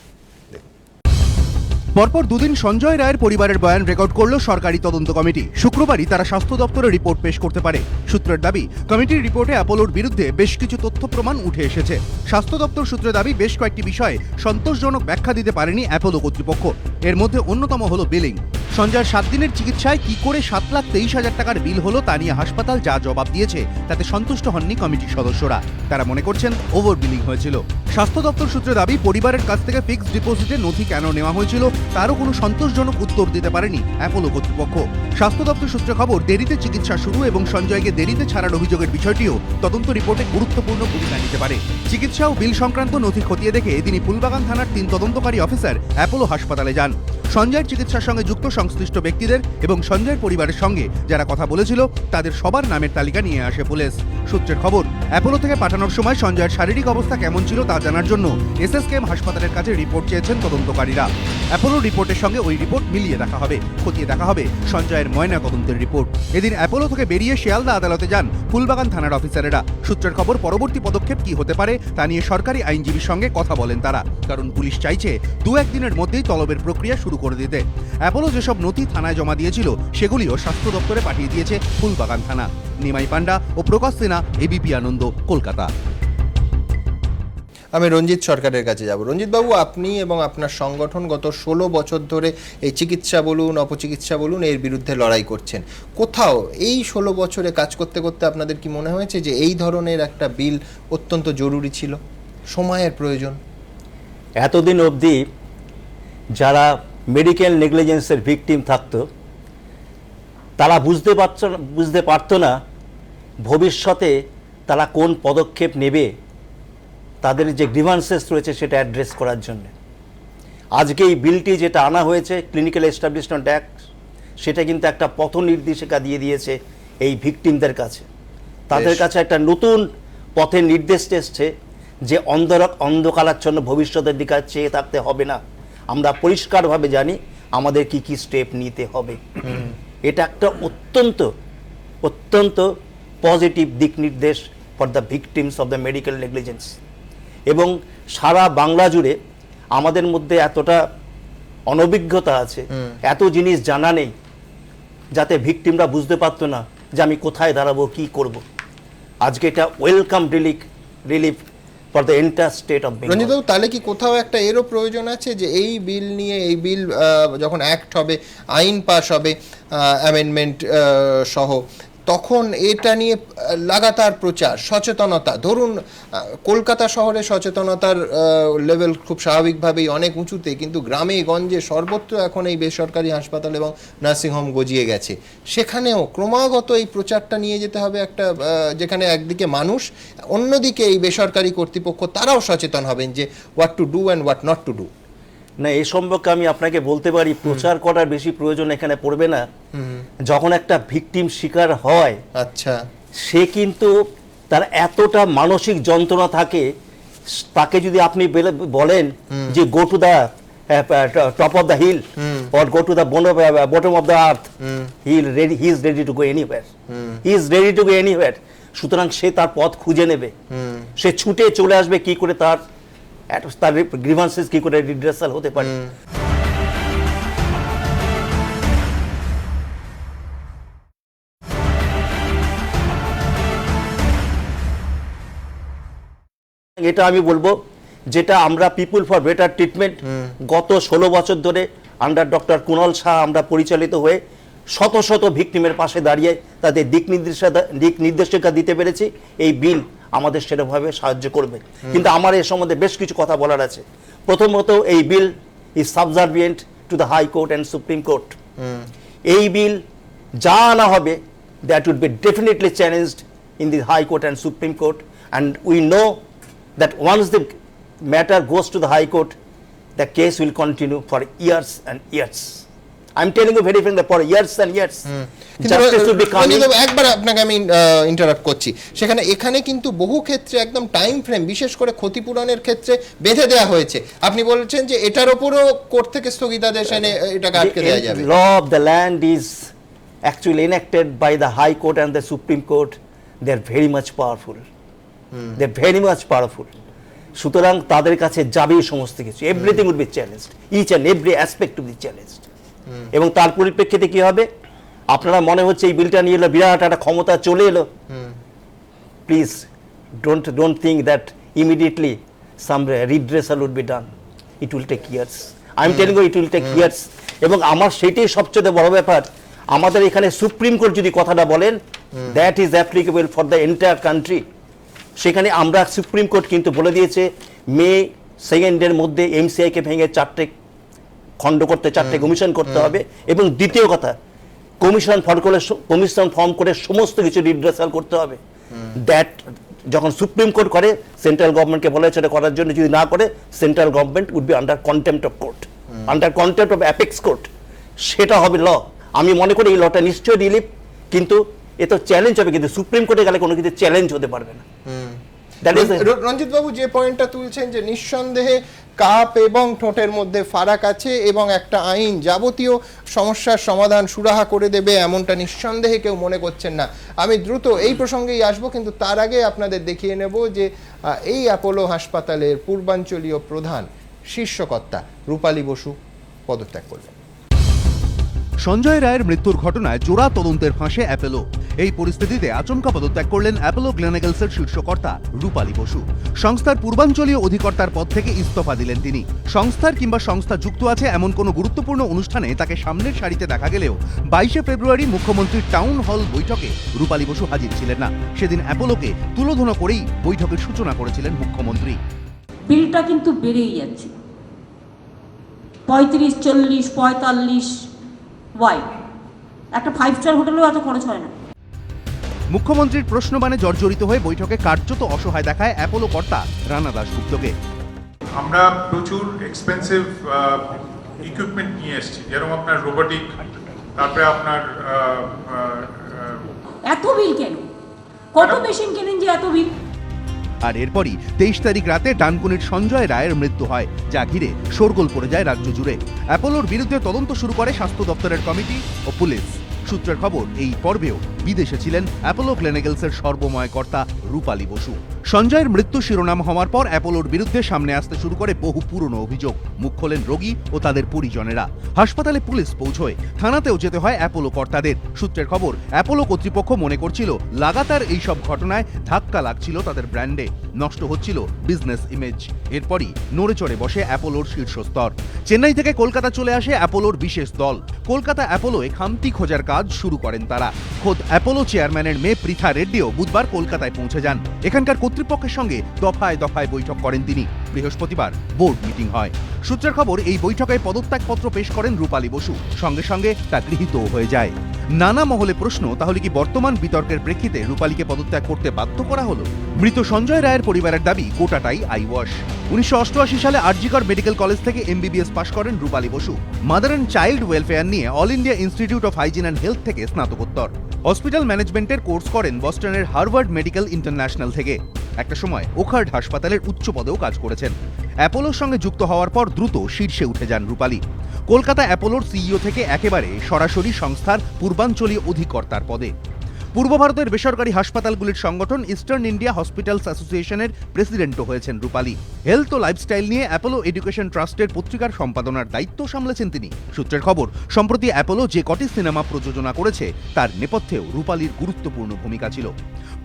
পরপর দুদিন সঞ্জয় রায়ের পরিবারের বয়ান রেকর্ড করল সরকারি তদন্ত কমিটি। শুক্রবারই তারা স্বাস্থ্য দপ্তরের রিপোর্ট পেশ করতে পারে। সূত্রের দাবি, কমিটির রিপোর্টে অ্যাপোলোর বিরুদ্ধে বেশ কিছু তথ্য প্রমাণ উঠে এসেছে। স্বাস্থ্য দপ্তর সূত্রে দাবি, বেশ কয়েকটি বিষয়ে সন্তোষজনক ব্যাখ্যা দিতে পারেনি অ্যাপোলো কর্তৃপক্ষ। এর মধ্যে অন্যতম হলো বিলিং। সঞ্জয়ের 7 দিনের চিকিৎসায় কি করে 7,23,000 টাকার বিল হলো তা নিয়ে হাসপাতাল যা জবাব দিয়েছে তাতে সন্তুষ্ট হননি কমিটির সদস্যরা। তারা মনে করছেন ওভার বিলিং হয়েছিল। স্বাস্থ্য দপ্তর সূত্রে দাবি, পরিবারের কাছ থেকে ফিক্সড ডিপোজিটে নথি কেন নেওয়া হয়েছিল তারও কোনো সন্তোষজনক উত্তর দিতে পারেনি অ্যাপোলো কর্তৃপক্ষ। স্বাস্থ্য দপ্তর সূত্রে খবর, দেরিতে চিকিৎসা শুরু এবং সঞ্জয়কে দেরিতে ছাড়ার অভিযোগের বিষয়টিও তদন্ত রিপোর্টে গুরুত্বপূর্ণ ভূমিকা নিতে পারে। চিকিৎসা ও বিল সংক্রান্ত নথি খতিয়ে দেখে তিনি ফুলবাগান থানার 3 তদন্তকারী অফিসার অ্যাপোলো হাসপাতালে যান। সঞ্জয়ের চিকিৎসার সঙ্গে যুক্ত সংশ্লিষ্ট ব্যক্তিদের এবং সঞ্জয়ের পরিবারের সঙ্গে যারা কথা বলেছিল তাদের সবার নামের তালিকা নিয়ে আসে পুলিশ। সূত্রের খবর, অ্যাপোলো থেকে পাঠানোর সময় সঞ্জয়ের শারীরিক অবস্থা কেমন ছিল তা জানার জন্য এসএসকেএম হাসপাতালের কাছে রিপোর্ট চেয়েছেন তদন্তকারীরা। অ্যাপোলোর রিপোর্টের সঙ্গে ওই রিপোর্ট মিলিয়ে দেখা হবে, খতিয়ে দেখা হবে সঞ্জয়ের ময়না তদন্তের রিপোর্ট। এদিন অ্যাপোলো থেকে বেরিয়ে শিয়ালদা আদালতে যান ফুলবাগান থানার অফিসারেরা। সূত্রের খবর, পরবর্তী পদক্ষেপ কি হতে পারে তা নিয়ে সরকারি আইনজীবীর সঙ্গে কথা বলেন তারা, কারণ পুলিশ চাইছে 2-1 দিনের মধ্যেই তলবের প্রক্রিয়া শুরু করে দিতে। অ্যাপোলো যেসব নথি থানায় জমা দিয়েছিল সেগুলিও স্বাস্থ্য দপ্তরে পাঠিয়ে দিয়েছে ফুলবাগান থানা। নিমাই পান্ডা ও প্রকাশ সিনহা, এবিপি আনন্দ, কলকাতা। আমি রঞ্জিত সরকারের কাছে যাব। রঞ্জিত বাবু, আপনি এবং আপনার সংগঠন গত 16 বছর ধরে এই চিকিৎসা বলুন, অপচিকিৎসা বলুন, এর বিরুদ্ধে লড়াই করছেন। কোথাও এই 16 বছরে কাজ করতে করতে আপনাদের কি মনে হয়েছে যে এই ধরনের একটা বিল অত্যন্ত জরুরি ছিল, সময়ের প্রয়োজন? এতদিন অবধি যারা মেডিকেল নেগলিজেন্সের ভিকটিম থাকতো তারা বুঝতে পারতো না ভবিষ্যতে তারা কোন পদক্ষেপ নেবে তাদের যে গ্রিভান্সেস রয়েছে সেটা অ্যাড্রেস করার জন্য। আজকে এই বিলটি যেটা আনা হয়েছে, ক্লিনিক্যাল এস্টাবলিশমেন্ট অ্যাক্ট, সেটা কিন্তু একটা পথ নির্দেশিকা দিয়ে দিয়েছে এই ভিকটিমদের কাছে। তাদের কাছে একটা নতুন পথের নির্দেশ এসছে যে অন্ধকারাচ্ছন্ন ভবিষ্যতের দিকে চেয়ে থাকতে হবে না, আমরা পরিষ্কারভাবে জানি আমাদের কি কি স্টেপ নিতে হবে। এটা একটা অত্যন্ত পজিটিভ দিক নির্দেশ for the victims of the medical negligence. এবং সারা বাংলা জুড়ে আমাদের মধ্যে এতটা অনভিজ্ঞতা আছে, এত জিনিস জানা নেই, যাতে ভিকটিমরা বুঝতে পারতো না যে আমি কোথায় দাঁড়াবো, কি করব। আজকে এটা welcome relief for the entire state of Bengal. Ranjit babu, তাহলে কি কোথাও একটা এরও প্রয়োজন আছে যে এই বিল নিয়ে, এই বিল যখন অ্যাক্ট হবে, আইন পাস হবে অ্যামেন্ডমেন্ট সহ, তখন এটা নিয়ে লাগাতার প্রচার, সচেতনতা, ধরুন কলকাতা শহরে সচেতনতার লেভেল খুব স্বাভাবিকভাবেই অনেক উঁচুতে, কিন্তু গ্রামে গঞ্জে সর্বত্র এখন এই বেসরকারি হাসপাতাল এবং নার্সিংহোম গজিয়ে গেছে। সেখানেও ক্রমাগত এই প্রচারটা নিয়ে যেতে হবে একটা, যেখানে একদিকে মানুষ, অন্যদিকে এই বেসরকারি কর্তৃপক্ষ তারাও সচেতন হবেন যে what to do and what not to do. না, এই সম্পর্কে আমি আপনাকে বলতে পারি, প্রচার করার বেশি প্রয়োজন এখানে পড়বে না। যখন একটা ভিকটিম শিকার হয়, আচ্ছা, সে কিন্তু তার এতটা মানসিক যন্ত্রণা থাকে, তাকে যদি আপনি বলেন যে go to the top of the hill, or go to the bottom of the earth, he is ready to go anywhere. He is ready to go anywhere. সুতরাং সে তার পথ খুঁজে নেবে, সে ছুটে চলে আসবে কি করে তার গ্রিভান্সেস কি করে রিড্রেসাল হতে পারে। এটা আমি বলবো যেটা আমরা পিপুল ফর বেটার ট্রিটমেন্ট গত 16 বছর ধরে আন্ডার ডক্টর কুণাল শাহ আমরা পরিচালিত হয়ে শত শত ভিকটিমের পাশে দাঁড়িয়ে তাদের দিক নির্দেশিকা দিতে পেরেছি। এই বিল আমাদের সেরকমভাবে সাহায্য করবে, কিন্তু আমার এর সম্বন্ধে বেশ কিছু কথা বলার আছে। প্রথমত, এই bill is subservient to the high court and supreme court. এই বিল যা আনা হবে that would be definitely challenged in the high court and supreme court, and we know that once the matter goes to the High Court, the case will continue for years and years. I'm telling you very frankly, for years and years. Justice will be coming. একবার আপনাকে আমি ইন্টারাপ্ট করছি, সেখানে এখানে কিন্তু বহু ক্ষেত্রে একদম টাইম ফ্রেম, বিশেষ করে ক্ষতিপূরণের ক্ষেত্রে বেঁধে দেওয়া হয়েছে। আপনি বলছেন যে এটার উপরও কোর্ট থেকে স্থগিতাদেশ এনে এটাকে আটকে দেওয়া যাবে। Law of the land is actually enacted by the High Court and the Supreme Court. They are very much powerful. They are very much powerful. সুতরাং তাদের কাছে যাবেই সমস্ত কিছু, everything would be challenged, each and every aspect would be challenged. এবং তার পরিপ্রেক্ষিতে কি হবে, আপনারা মনে হচ্ছে এই বিলটা নিয়ে এলো বিরাট একটা ক্ষমতা চলে এলো, please don't think that immediately some redressal would be done. It will take years, I am telling you, it will take years. এবং আমার সেটাই সবচেয়ে বড় ব্যাপার, আমাদের এখানে সুপ্রিম কোর্ট যদি কথাটা বলেন, that is applicable for the entire country. সেখানে আমরা সুপ্রিম কোর্ট কিন্তু বলে দিয়েছে মে 2 মধ্যে এমসিআইকে ভেঙে 4টে খণ্ড করতে, 4টে কমিশন করতে হবে। এবং দ্বিতীয় কথা, কমিশন ফর্ম করে সমস্ত কিছু রিড্রেসাল করতে হবে। দ্যাট যখন সুপ্রিম কোর্ট করে, সেন্ট্রাল গভর্নমেন্টকে বলেছে এটা করার জন্য, যদি না করে central government would be under contempt of court, under contempt of apex court. সেটা হবে ল। আমি মনে করি এই লটা নিশ্চয়ই রিলিফ, কিন্তু এ তো চ্যালেঞ্জ হবে, কিন্তু সুপ্রিম কোর্টে গেলে কোনো কিছু চ্যালেঞ্জ হতে পারবে না। রঞ্জিত বাবু যে পয়েন্টটা তুলছেন যে নিঃসন্দেহে কাপ এবং ঠোঁটের মধ্যে ফারাক আছে, এবং একটা আইন যাবতীয় সমস্যার সমাধান সুরাহা করে দেবে এমনটা নিঃসন্দেহে কেউ মনে করছেন না। আমি দ্রুত এই প্রসঙ্গেই আসবো, কিন্তু তার আগে আপনাদের দেখিয়ে নেব যে এই অ্যাপোলো হাসপাতালের পূর্বাঞ্চলীয় প্রধান শীর্ষকর্তা রূপালী বসু পদত্যাগ করলেন। সঞ্জয় রায়ের মৃত্যুর ঘটনায় জোড়া তদন্তের ফাঁসে অ্যাপোলো। এই পরিস্থিতিতে আচমকা পদত্যাগ করলেন অ্যাপোলো গ্লেনেগেলসের শীর্ষকর্তা রূপালী বসু। সংস্থার পূর্বাঞ্চলীয় অধিকর্তার পদ থেকে ইস্তফা দিলেন তিনি। সংস্থার কিংবা সংস্থা যুক্ত আছে এমন কোনো গুরুত্বপূর্ণ অনুষ্ঠানে তাকে সামনের সারিতে দেখা গেলেও 22 ফেব্রুয়ারি মুখ্যমন্ত্রীর টাউন হল বৈঠকে রূপালী বসু হাজির ছিলেন না। সেদিন অ্যাপোলোকে তুলোধনা করেই বৈঠকের সূচনা করেছিলেন মুখ্যমন্ত্রী। বিলটা কিন্তু বেড়েই যাচ্ছে, 35, 40, 45। ওয়াই? একটা 5 স্টার হোটেলেও এত খরচ হয় না। মুখ্যমন্ত্রীর প্রশ্নবাণে জর্জরিত হয়ে বৈঠকে কার্যত অসহায় দেখায় অ্যাপোলো কর্তা রানা দাশগুপ্তকে। আমরা প্রচুর এক্সপেন্সিভ ইকুইপমেন্ট নিয়ে এসেছি, যেরকম আপনার রোবোটিক, তারপরে আপনার এত বিল কেন? কত মেশিন কেনেন যে এত বিল? আর এরপরই 23 তারিখ রাতে ডানকুনির সঞ্জয় রায়ের মৃত্যু হয়, যা ঘিরে শোরগোল পড়ে যায় রাজ্য জুড়ে। অ্যাপোলোর বিরুদ্ধে তদন্ত শুরু করে স্বাস্থ্য দপ্তরের কমিটি ও পুলিশ। সূত্রের খবর, এই পর্বেও বিদেশে ছিলেন অ্যাপোলো গ্লেনেগেলসের সর্বময় কর্তা রূপালী বসু। সঞ্জয়ের মৃত্যু শিরোনাম হওয়ার পর অ্যাপোলোর বিরুদ্ধে সামনে আসতে শুরু করে বহু পুরনো অভিযোগ। মুখ খোলেন রোগী ও তাদের পরিজনেরা। হাসপাতালে পুলিশ পৌঁছয়, থানাতেও যেতে হয় অ্যাপোলো কর্তাদের। সূত্রের খবর, অ্যাপোলো কর্তৃপক্ষ মনে করছিল লাগাতার এইসব ঘটনায় ধাক্কা লাগছিল তাদের ব্র্যান্ডে, নষ্ট হচ্ছিল বিজনেস ইমেজ। এরপরই নড়ে চড়ে বসে অ্যাপোলোর শীর্ষস্তর। চেন্নাই থেকে কলকাতা চলে আসে অ্যাপোলোর বিশেষ দল। কলকাতা অ্যাপোলোয় খামতি খোঁজার কাজ শুরু করেন তারা। খোদ অ্যাপোলো চেয়ারম্যানের মেয়ে পৃথা রেড্ডিও বুধবার কলকাতায় পৌঁছে যান। এখানকার কর্তৃপক্ষের সঙ্গে দফায় দফায় বৈঠক করেন তিনি। বৃহস্পতিবার বোর্ড মিটিং হয়। সূত্রের খবর, এই বৈঠকে পদত্যাগপত্র পেশ করেন রূপালী বসু। সঙ্গে সঙ্গে তা গৃহীত হয়ে যায়। নানা মহলে প্রশ্ন, তাহলে কি বর্তমান বিতর্কের প্রেক্ষিতে রূপালীকে পদত্যাগ করতে বাধ্য করা হলো? মৃত সঞ্জয় রায়ের পরিবারের দাবি গোটাটাই আইওয়াশ। 1988 সালে আরজিকর মেডিকেল কলেজ থেকে MBBS পাশ করেন Rupali Basu. Mother and child welfare নিয়ে all India institute of hygiene and health থেকে স্নাতকোত্তর। হসপিটাল ম্যানেজমেন্টের কোর্স করেন বস্টনের হার্ভার্ড মেডিকেল ইন্টারন্যাশনাল থেকে। একটা সময় ওখার্ড হাসপাতালের উচ্চ পদেও কাজ করেছেন। অ্যাপোলোর সঙ্গে যুক্ত হওয়ার পর দ্রুত শীর্ষে উঠে যান রূপালী। কলকাতা অ্যাপোলোর সিইও থেকে একেবারে সরাসরি সংস্থার পূর্বাঞ্চলীয় অধিকর্তার পদে। পূর্ব ভারতের বেসরকারি হাসপাতালগুলির সংগঠন ইস্টার্ন ইন্ডিয়া হসপিটালস অ্যাসোসিয়েশনের প্রেসিডেন্টও হয়েছেন রূপালী। হেলথ ও লাইফস্টাইল নিয়ে অ্যাপোলো এডুকেশন ট্রাস্টের পত্রিকার সম্পাদনার দায়িত্ব সামলেছেন তিনি। সূত্রের খবর, সম্প্রতি অ্যাপোলো যে কটি সিনেমা প্রযোজনা করেছে তার নেপথ্যেও রূপালীর গুরুত্বপূর্ণ ভূমিকা ছিল।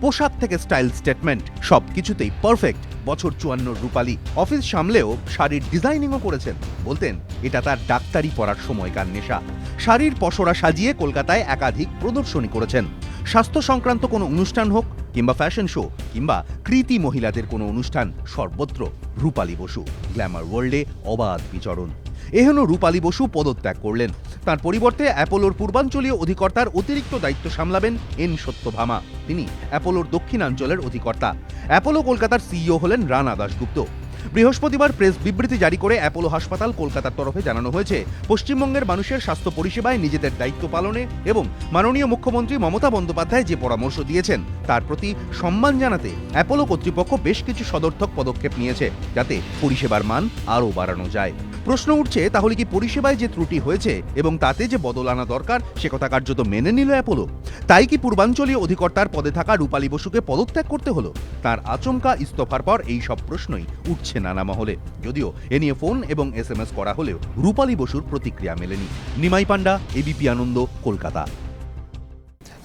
পোশাক থেকে স্টাইল স্টেটমেন্ট সব কিছুতেই পারফেক্ট। বছর 54 রূপালী অফিস সামলেও শাড়ির ডিজাইনিংও করেছেন। বলতেন এটা তার ডাক্তারি পড়ার সময়কার নেশা। শাড়ির পসরা সাজিয়ে কলকাতায় একাধিক প্রদর্শনী করেছেন। স্বাস্থ্য সংক্রান্ত কোনো অনুষ্ঠান হোক কিংবা ফ্যাশন শো কিংবা কৃতি মহিলাদের কোনো অনুষ্ঠান, সর্বত্র রূপালী বসু গ্ল্যামার ওয়ার্ল্ডে অবাধ বিচরণ। এহেন রূপালী বসু পদত্যাগ করলেন। তার পরিবর্তে অ্যাপোলোর পূর্বাঞ্চলীয় অধিকর্তার অতিরিক্ত দায়িত্ব সামলাবেন এন সত্যভামা। তিনি অ্যাপোলোর দক্ষিণাঞ্চলের অধিকর্তা। অ্যাপোলো কলকাতার সিইও হলেন রানা দাশগুপ্ত। বৃহস্পতিবার প্রেস বিবৃতি জারি করে অ্যাপোলো হাসপাতাল কলকাতার তরফে জানানো হয়েছে, পশ্চিমবঙ্গের মানুষের স্বাস্থ্য পরিষেবায় নিজেদের দায়িত্ব পালনে এবং মাননীয় মুখ্যমন্ত্রী মমতা বন্দ্যোপাধ্যায় যে পরামর্শ দিয়েছেন তার প্রতি সম্মান জানাতে অ্যাপোলো কর্তৃপক্ষ বেশ কিছু সদর্থক পদক্ষেপ নিয়েছে, যাতে পরিষেবার মান আরও বাড়ানো যায়। প্রশ্ন উঠছে, তাহলে কি পরিষেবায় যে ত্রুটি হয়েছে এবং তাতে যে বদল আনা দরকার সে কথা কার্যত মেনে নিল অ্যাপোলো? তাই কি পূর্বাঞ্চলীয় অধিকর্তার পদে থাকা রূপালী বসুকে পদত্যাগ করতে হলো? তার আচমকা ইস্তফার পর এই সব প্রশ্নই উঠছে নানা মহলে। যদিও এ নিয়ে ফোন এবং SMS করা হলেও রূপালী বসুর প্রতিক্রিয়া মেলেনি। নিমাই পান্ডা, ABP আনন্দ, কলকাতা।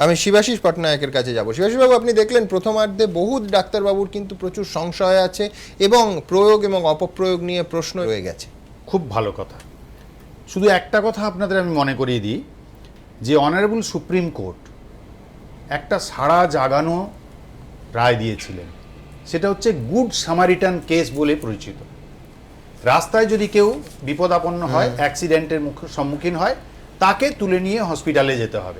আমি শিবাশিস পটনায়কের কাছে যাব। শিবাশিসবাবু, আপনি দেখলেন প্রথমার্ধে বহু ডাক্তারবাবুর কিন্তু প্রচুর সংশয় আছে এবং প্রয়োগ এবং অপপ্রয়োগ নিয়ে প্রশ্ন রয়ে গেছে। খুব ভালো কথা। শুধু একটা কথা আপনাদের আমি মনে করিয়ে দিই যে অনারেবল সুপ্রিম কোর্ট একটা সাড়া জাগানো রায় দিয়েছিলেন, সেটা হচ্ছে গুড সামারিটান কেস বলে পরিচিত। রাস্তায় যদি কেউ বিপদাপন্ন হয়, অ্যাক্সিডেন্টের সম্মুখীন হয়, তাকে তুলে নিয়ে হসপিটালে যেতে হবে।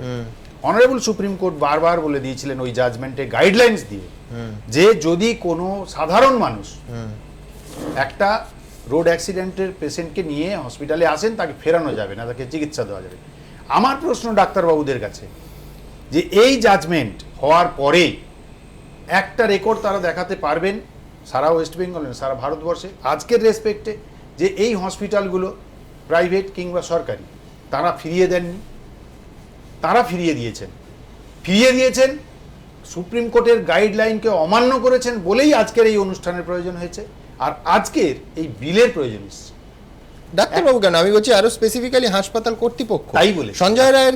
অনারেবল সুপ্রিম কোর্ট বারবার বলে দিয়েছিলেন ওই জাজমেন্টে গাইডলাইন্স দিয়ে যে যদি কোনো সাধারণ মানুষ একটা রোড অ্যাক্সিডেন্টের পেশেন্টকে নিয়ে হসপিটালে আসেন, তাকে ফেরানো যাবে না, তাকে চিকিৎসা দেওয়া যাবে। আমার প্রশ্ন ডাক্তারবাবুদের কাছে যে এই জাজমেন্ট হওয়ার পরে একটা রেকর্ড তারা দেখাতে পারবেন সারা ওয়েস্ট বেঙ্গল, সারা ভারতবর্ষে আজকের রেসপেক্টে, যে এই হসপিটালগুলো প্রাইভেট কিংবা সরকারি তারা ফিরিয়ে দেননি? তারা ফিরিয়ে দিয়েছেন সুপ্রিম কোর্টের গাইডলাইনকে অমান্য করেছেন বলেই আজকের এই অনুষ্ঠানের প্রয়োজন হয়েছে, আর আজকের এই বিলের প্রয়োজন এসেছে। ডাক্তারবাবু কেন, আমি বলছি আরো স্পেসিফিক্যালি হাসপাতাল কর্তৃপক্ষ। তাই বলে সঞ্জয় রায়ের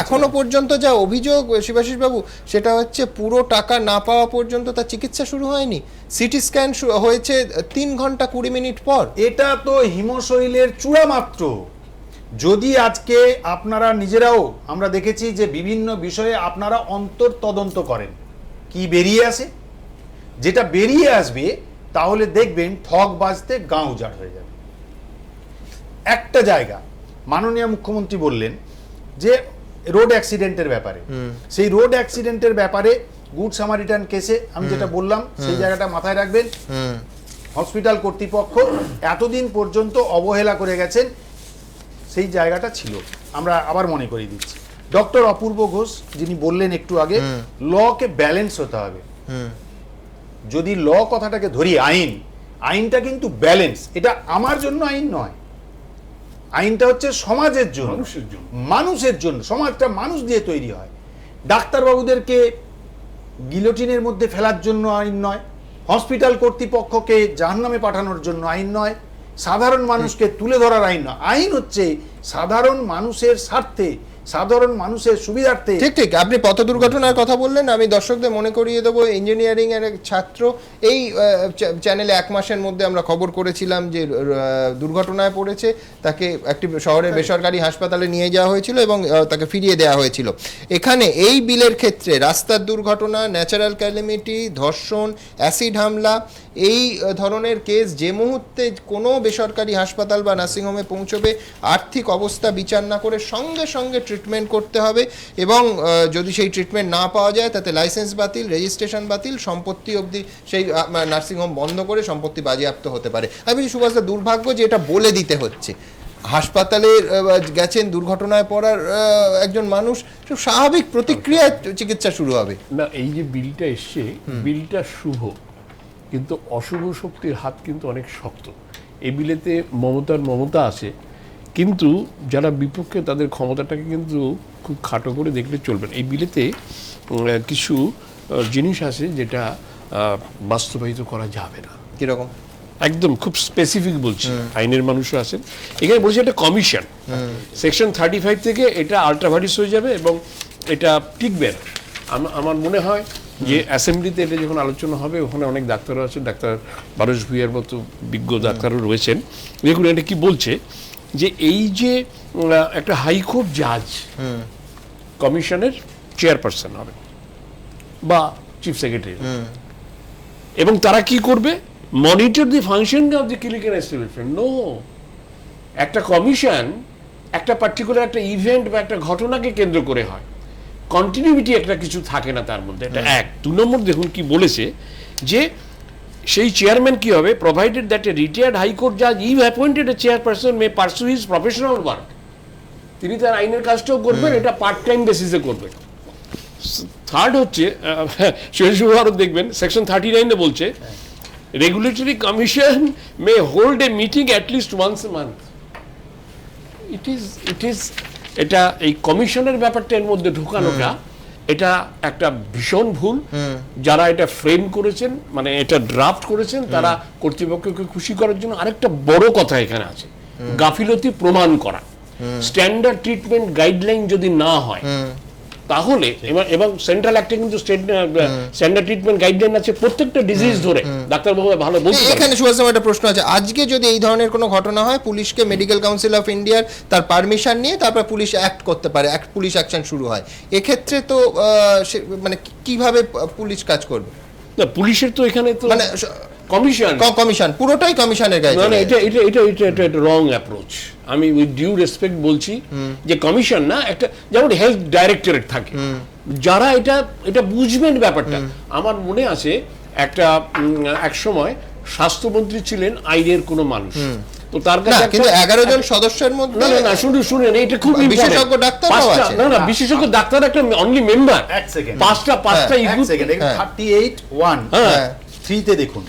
এখনো পর্যন্ত যা অভিযোগ শিবাশিসবাবু, সেটা হচ্ছে পুরো টাকা না পাওয়া পর্যন্ত তার চিকিৎসা শুরু হয়নি। সিটি স্ক্যান হয়েছে 3 ঘন্টা 20 মিনিট পর। এটা তো হিমশৈলের চূড়া মাত্র। যদি আজকে আপনারা নিজেরাও, আমরা দেখেছি যে বিভিন্ন বিষয়ে আপনারা অন্তর তদন্ত করেন, কি বেরিয়ে আসে, যেটা বেরিয়ে আসবে তাহলে দেখবেন ঠক বাজতে গাঁ উজাড় হয়ে যাবে। একটা জায়গা মাননীয় মুখ্যমন্ত্রী বললেন যে রোড অ্যাক্সিডেন্টের ব্যাপারে, সেই রোড অ্যাক্সিডেন্টের ব্যাপারে গুড সামারিটান কেসে আমি যেটা বললাম সেই জায়গাটা মাথায় রাখবেন। হসপিটাল কর্তৃপক্ষ এতদিন পর্যন্ত অবহেলা করে গেছেন, সেই জায়গাটা ছিল। আমরা আবার মনে করিয়ে দিচ্ছি, ডক্টর অপূর্ব ঘোষ যিনি বললেন একটু আগে, লকে ব্যালেন্স হতে হবে। যদি ল কথাটাকে ধরি, আইনটা কিন্তু ব্যালেন্স। এটা আমার জন্য আইন নয়, আইনটা হচ্ছে সমাজের জন্য, মানুষের জন্য। সমাজটা মানুষ দিয়ে তৈরি হয়। ডাক্তারবাবুদেরকে গিলোটিনের মধ্যে ফেলার জন্য আইন নয়, হসপিটাল কর্তৃপক্ষকে জাহান্নামে পাঠানোর জন্য আইন নয়, সাধারণ মানুষকে তুলে ধরার আইন নয়। আইন হচ্ছে সাধারণ মানুষের স্বার্থে, সাধারণ মানুষের সুবিধার্থে। ঠিক আপনি পথ দুর্ঘটনার কথা বললেন, আমি দর্শকদের মনে করিয়ে দেবো, ইঞ্জিনিয়ারিং এর এক ছাত্র এই চ্যানেলে 1 মাসের মধ্যে আমরা খবর করেছিলাম যে দুর্ঘটনায় পড়েছে, তাকে একটি শহরের বেসরকারি হাসপাতালে নিয়ে যাওয়া হয়েছিল এবং তাকে ফিরিয়ে দেওয়া হয়েছিল। এখানে এই বিলের ক্ষেত্রে রাস্তার দুর্ঘটনা, ন্যাচারাল ক্যালামিটি, ধর্ষণ, অ্যাসিড হামলা, এই ধরনের কেস যে মুহূর্তে কোনো বেসরকারি হাসপাতাল বা নার্সিংহোমে পৌঁছবে, আর্থিক অবস্থা বিচার না করে সঙ্গে সঙ্গে ট্রিটমেন্ট করতে হবে এবং যদি সেই ট্রিটমেন্ট না পাওয়া যায় তাতে লাইসেন্স বাতিল, রেজিস্ট্রেশন বাতিল, সম্পত্তি অবধি সেই নার্সিংহোম বন্ধ করে সম্পত্তি বাজেয়াপ্ত হতে পারে। আমি বলছি সুভাষদা, দুর্ভাগ্য যে এটা বলে দিতে হচ্ছে। হাসপাতালে গেছেন দুর্ঘটনায় পড়ার একজন মানুষ, সব স্বাভাবিক প্রতিক্রিয়ায় চিকিৎসা শুরু হবে। না, এই যে বিলটা এসছে, বিলটা শুভ, কিন্তু অশুভ শক্তির হাত কিন্তু অনেক শক্ত। এই বিলেতে মমতা আছে, কিন্তু যারা বিপক্ষে তাদের ক্ষমতাটাকে কিন্তু খুব খাটো করে দেখলে চলবে না। এই বিলেতে কিছু জিনিস আছে যেটা বাস্তবায়িত করা যাবে না। কিরকম? একদম খুব স্পেসিফিক বলছি, আইনের মানুষরা আছেন এখানে। বলছে এটা কমিশন, সেকশন 35 থেকে এটা আল্ট্রাভারিস হয়ে যাবে এবং এটা টিকবে না। আমার মনে হয় যে অ্যাসেম্বলিতে এটা যখন আলোচনা হবে, ওখানে অনেক ডাক্তাররা আছেন, ডাক্তার বারোশ ভূঁইয়ার মতো বিজ্ঞ ডাক্তারও রয়েছেন। দেখুন এটা কি বলছে, যে এই যে একটা হাইকোর্ট জাজ কমিশনের চেয়ারপারসন হবে বা চিফ সেক্রেটারি, এবং তারা কি করবে, monitor the function of the clinical establishment. No, একটা কমিশন একটা পার্টিকুলার একটা ইভেন্ট বা একটা ঘটনাকে কেন্দ্র করে হয়, কন্টিনিউইটি একটা কিছু থাকে না তার মধ্যে। এটা এক। 2 নম্বর দেখুন কি বলেছে, যে সেই চেয়ারম্যান কি হবে, provided that a retired high court জাজ if appointed a chairperson may pursue his professional work. তিনি তার আইনের কাজটাও করবেন, এটা পার্ট টাইম বেসিসে করবেন। থার্ড হচ্ছে, ভারত দেখবেন সেকশন 39 বলছে, regulatory commission may hold a meeting at least once a month. It is এটা এই কমিশনের ব্যাপারটা এর মধ্যে ঢোকানোটা, এটা একটা ভীষণ ভুল। যারা এটা ফ্রেম করেছেন, মানে এটা ড্রাফট করেছেন, তারা কর্তৃপক্ষকে খুশি করার জন্য আরেকটা বড় কথা এখানে আছে, গাফিলতি প্রমাণ করা। স্ট্যান্ডার্ড ট্রিটমেন্ট গাইডলাইন যদি না হয় তাহলে, এবং সেন্ট্রাল অ্যাক্টে কিন্তু স্ট্যান্ডার্ড ট্রিটমেন্ট গাইডলাইন আছে প্রত্যেকটা ডিজিজ ধরে, ডাক্তারবাবু ভালো বলতে পারেন। এখানে সুভাষ একটা প্রশ্ন আছে, আজকে যদি এই ধরনের কোনো ঘটনা হয়, পুলিশকে মেডিকেল কাউন্সিল অফ ইন্ডিয়ার তার পারমিশন নিয়ে তারপর পুলিশ অ্যাক্ট করতে পারে, পুলিশ অ্যাকশন শুরু হয়, এক্ষেত্রে তো মানে কিভাবে পুলিশ কাজ করবে? না, পুলিশের তো এখানে তো মানে কমিশন পুরোটাই কমিশনের গায়ে। না, এটা রং অ্যাপ্রোচ। আমি উইথ ডিউ রেসপেক্ট বলছি যে কমিশন না, একটা যেমন হেলথ ডাইরেক্টরেট থাকে, যারা এটা বুঝবেন ব্যাপারটা। আমার মনে আছে এক সময় স্বাস্থ্যমন্ত্রী ছিলেন আইনের কোনো মানুষ, তো তার কাছে কিন্তু 11 জন সদস্যের মধ্যে না শুনুন, এটা খুব বিশেষজ্ঞ ডাক্তার আছে। না, বিশেষজ্ঞ ডাক্তার একটা অনলি মেম্বার। এক সেকেন্ড, পাঁচটা 38(1)(3) তে দেখুন,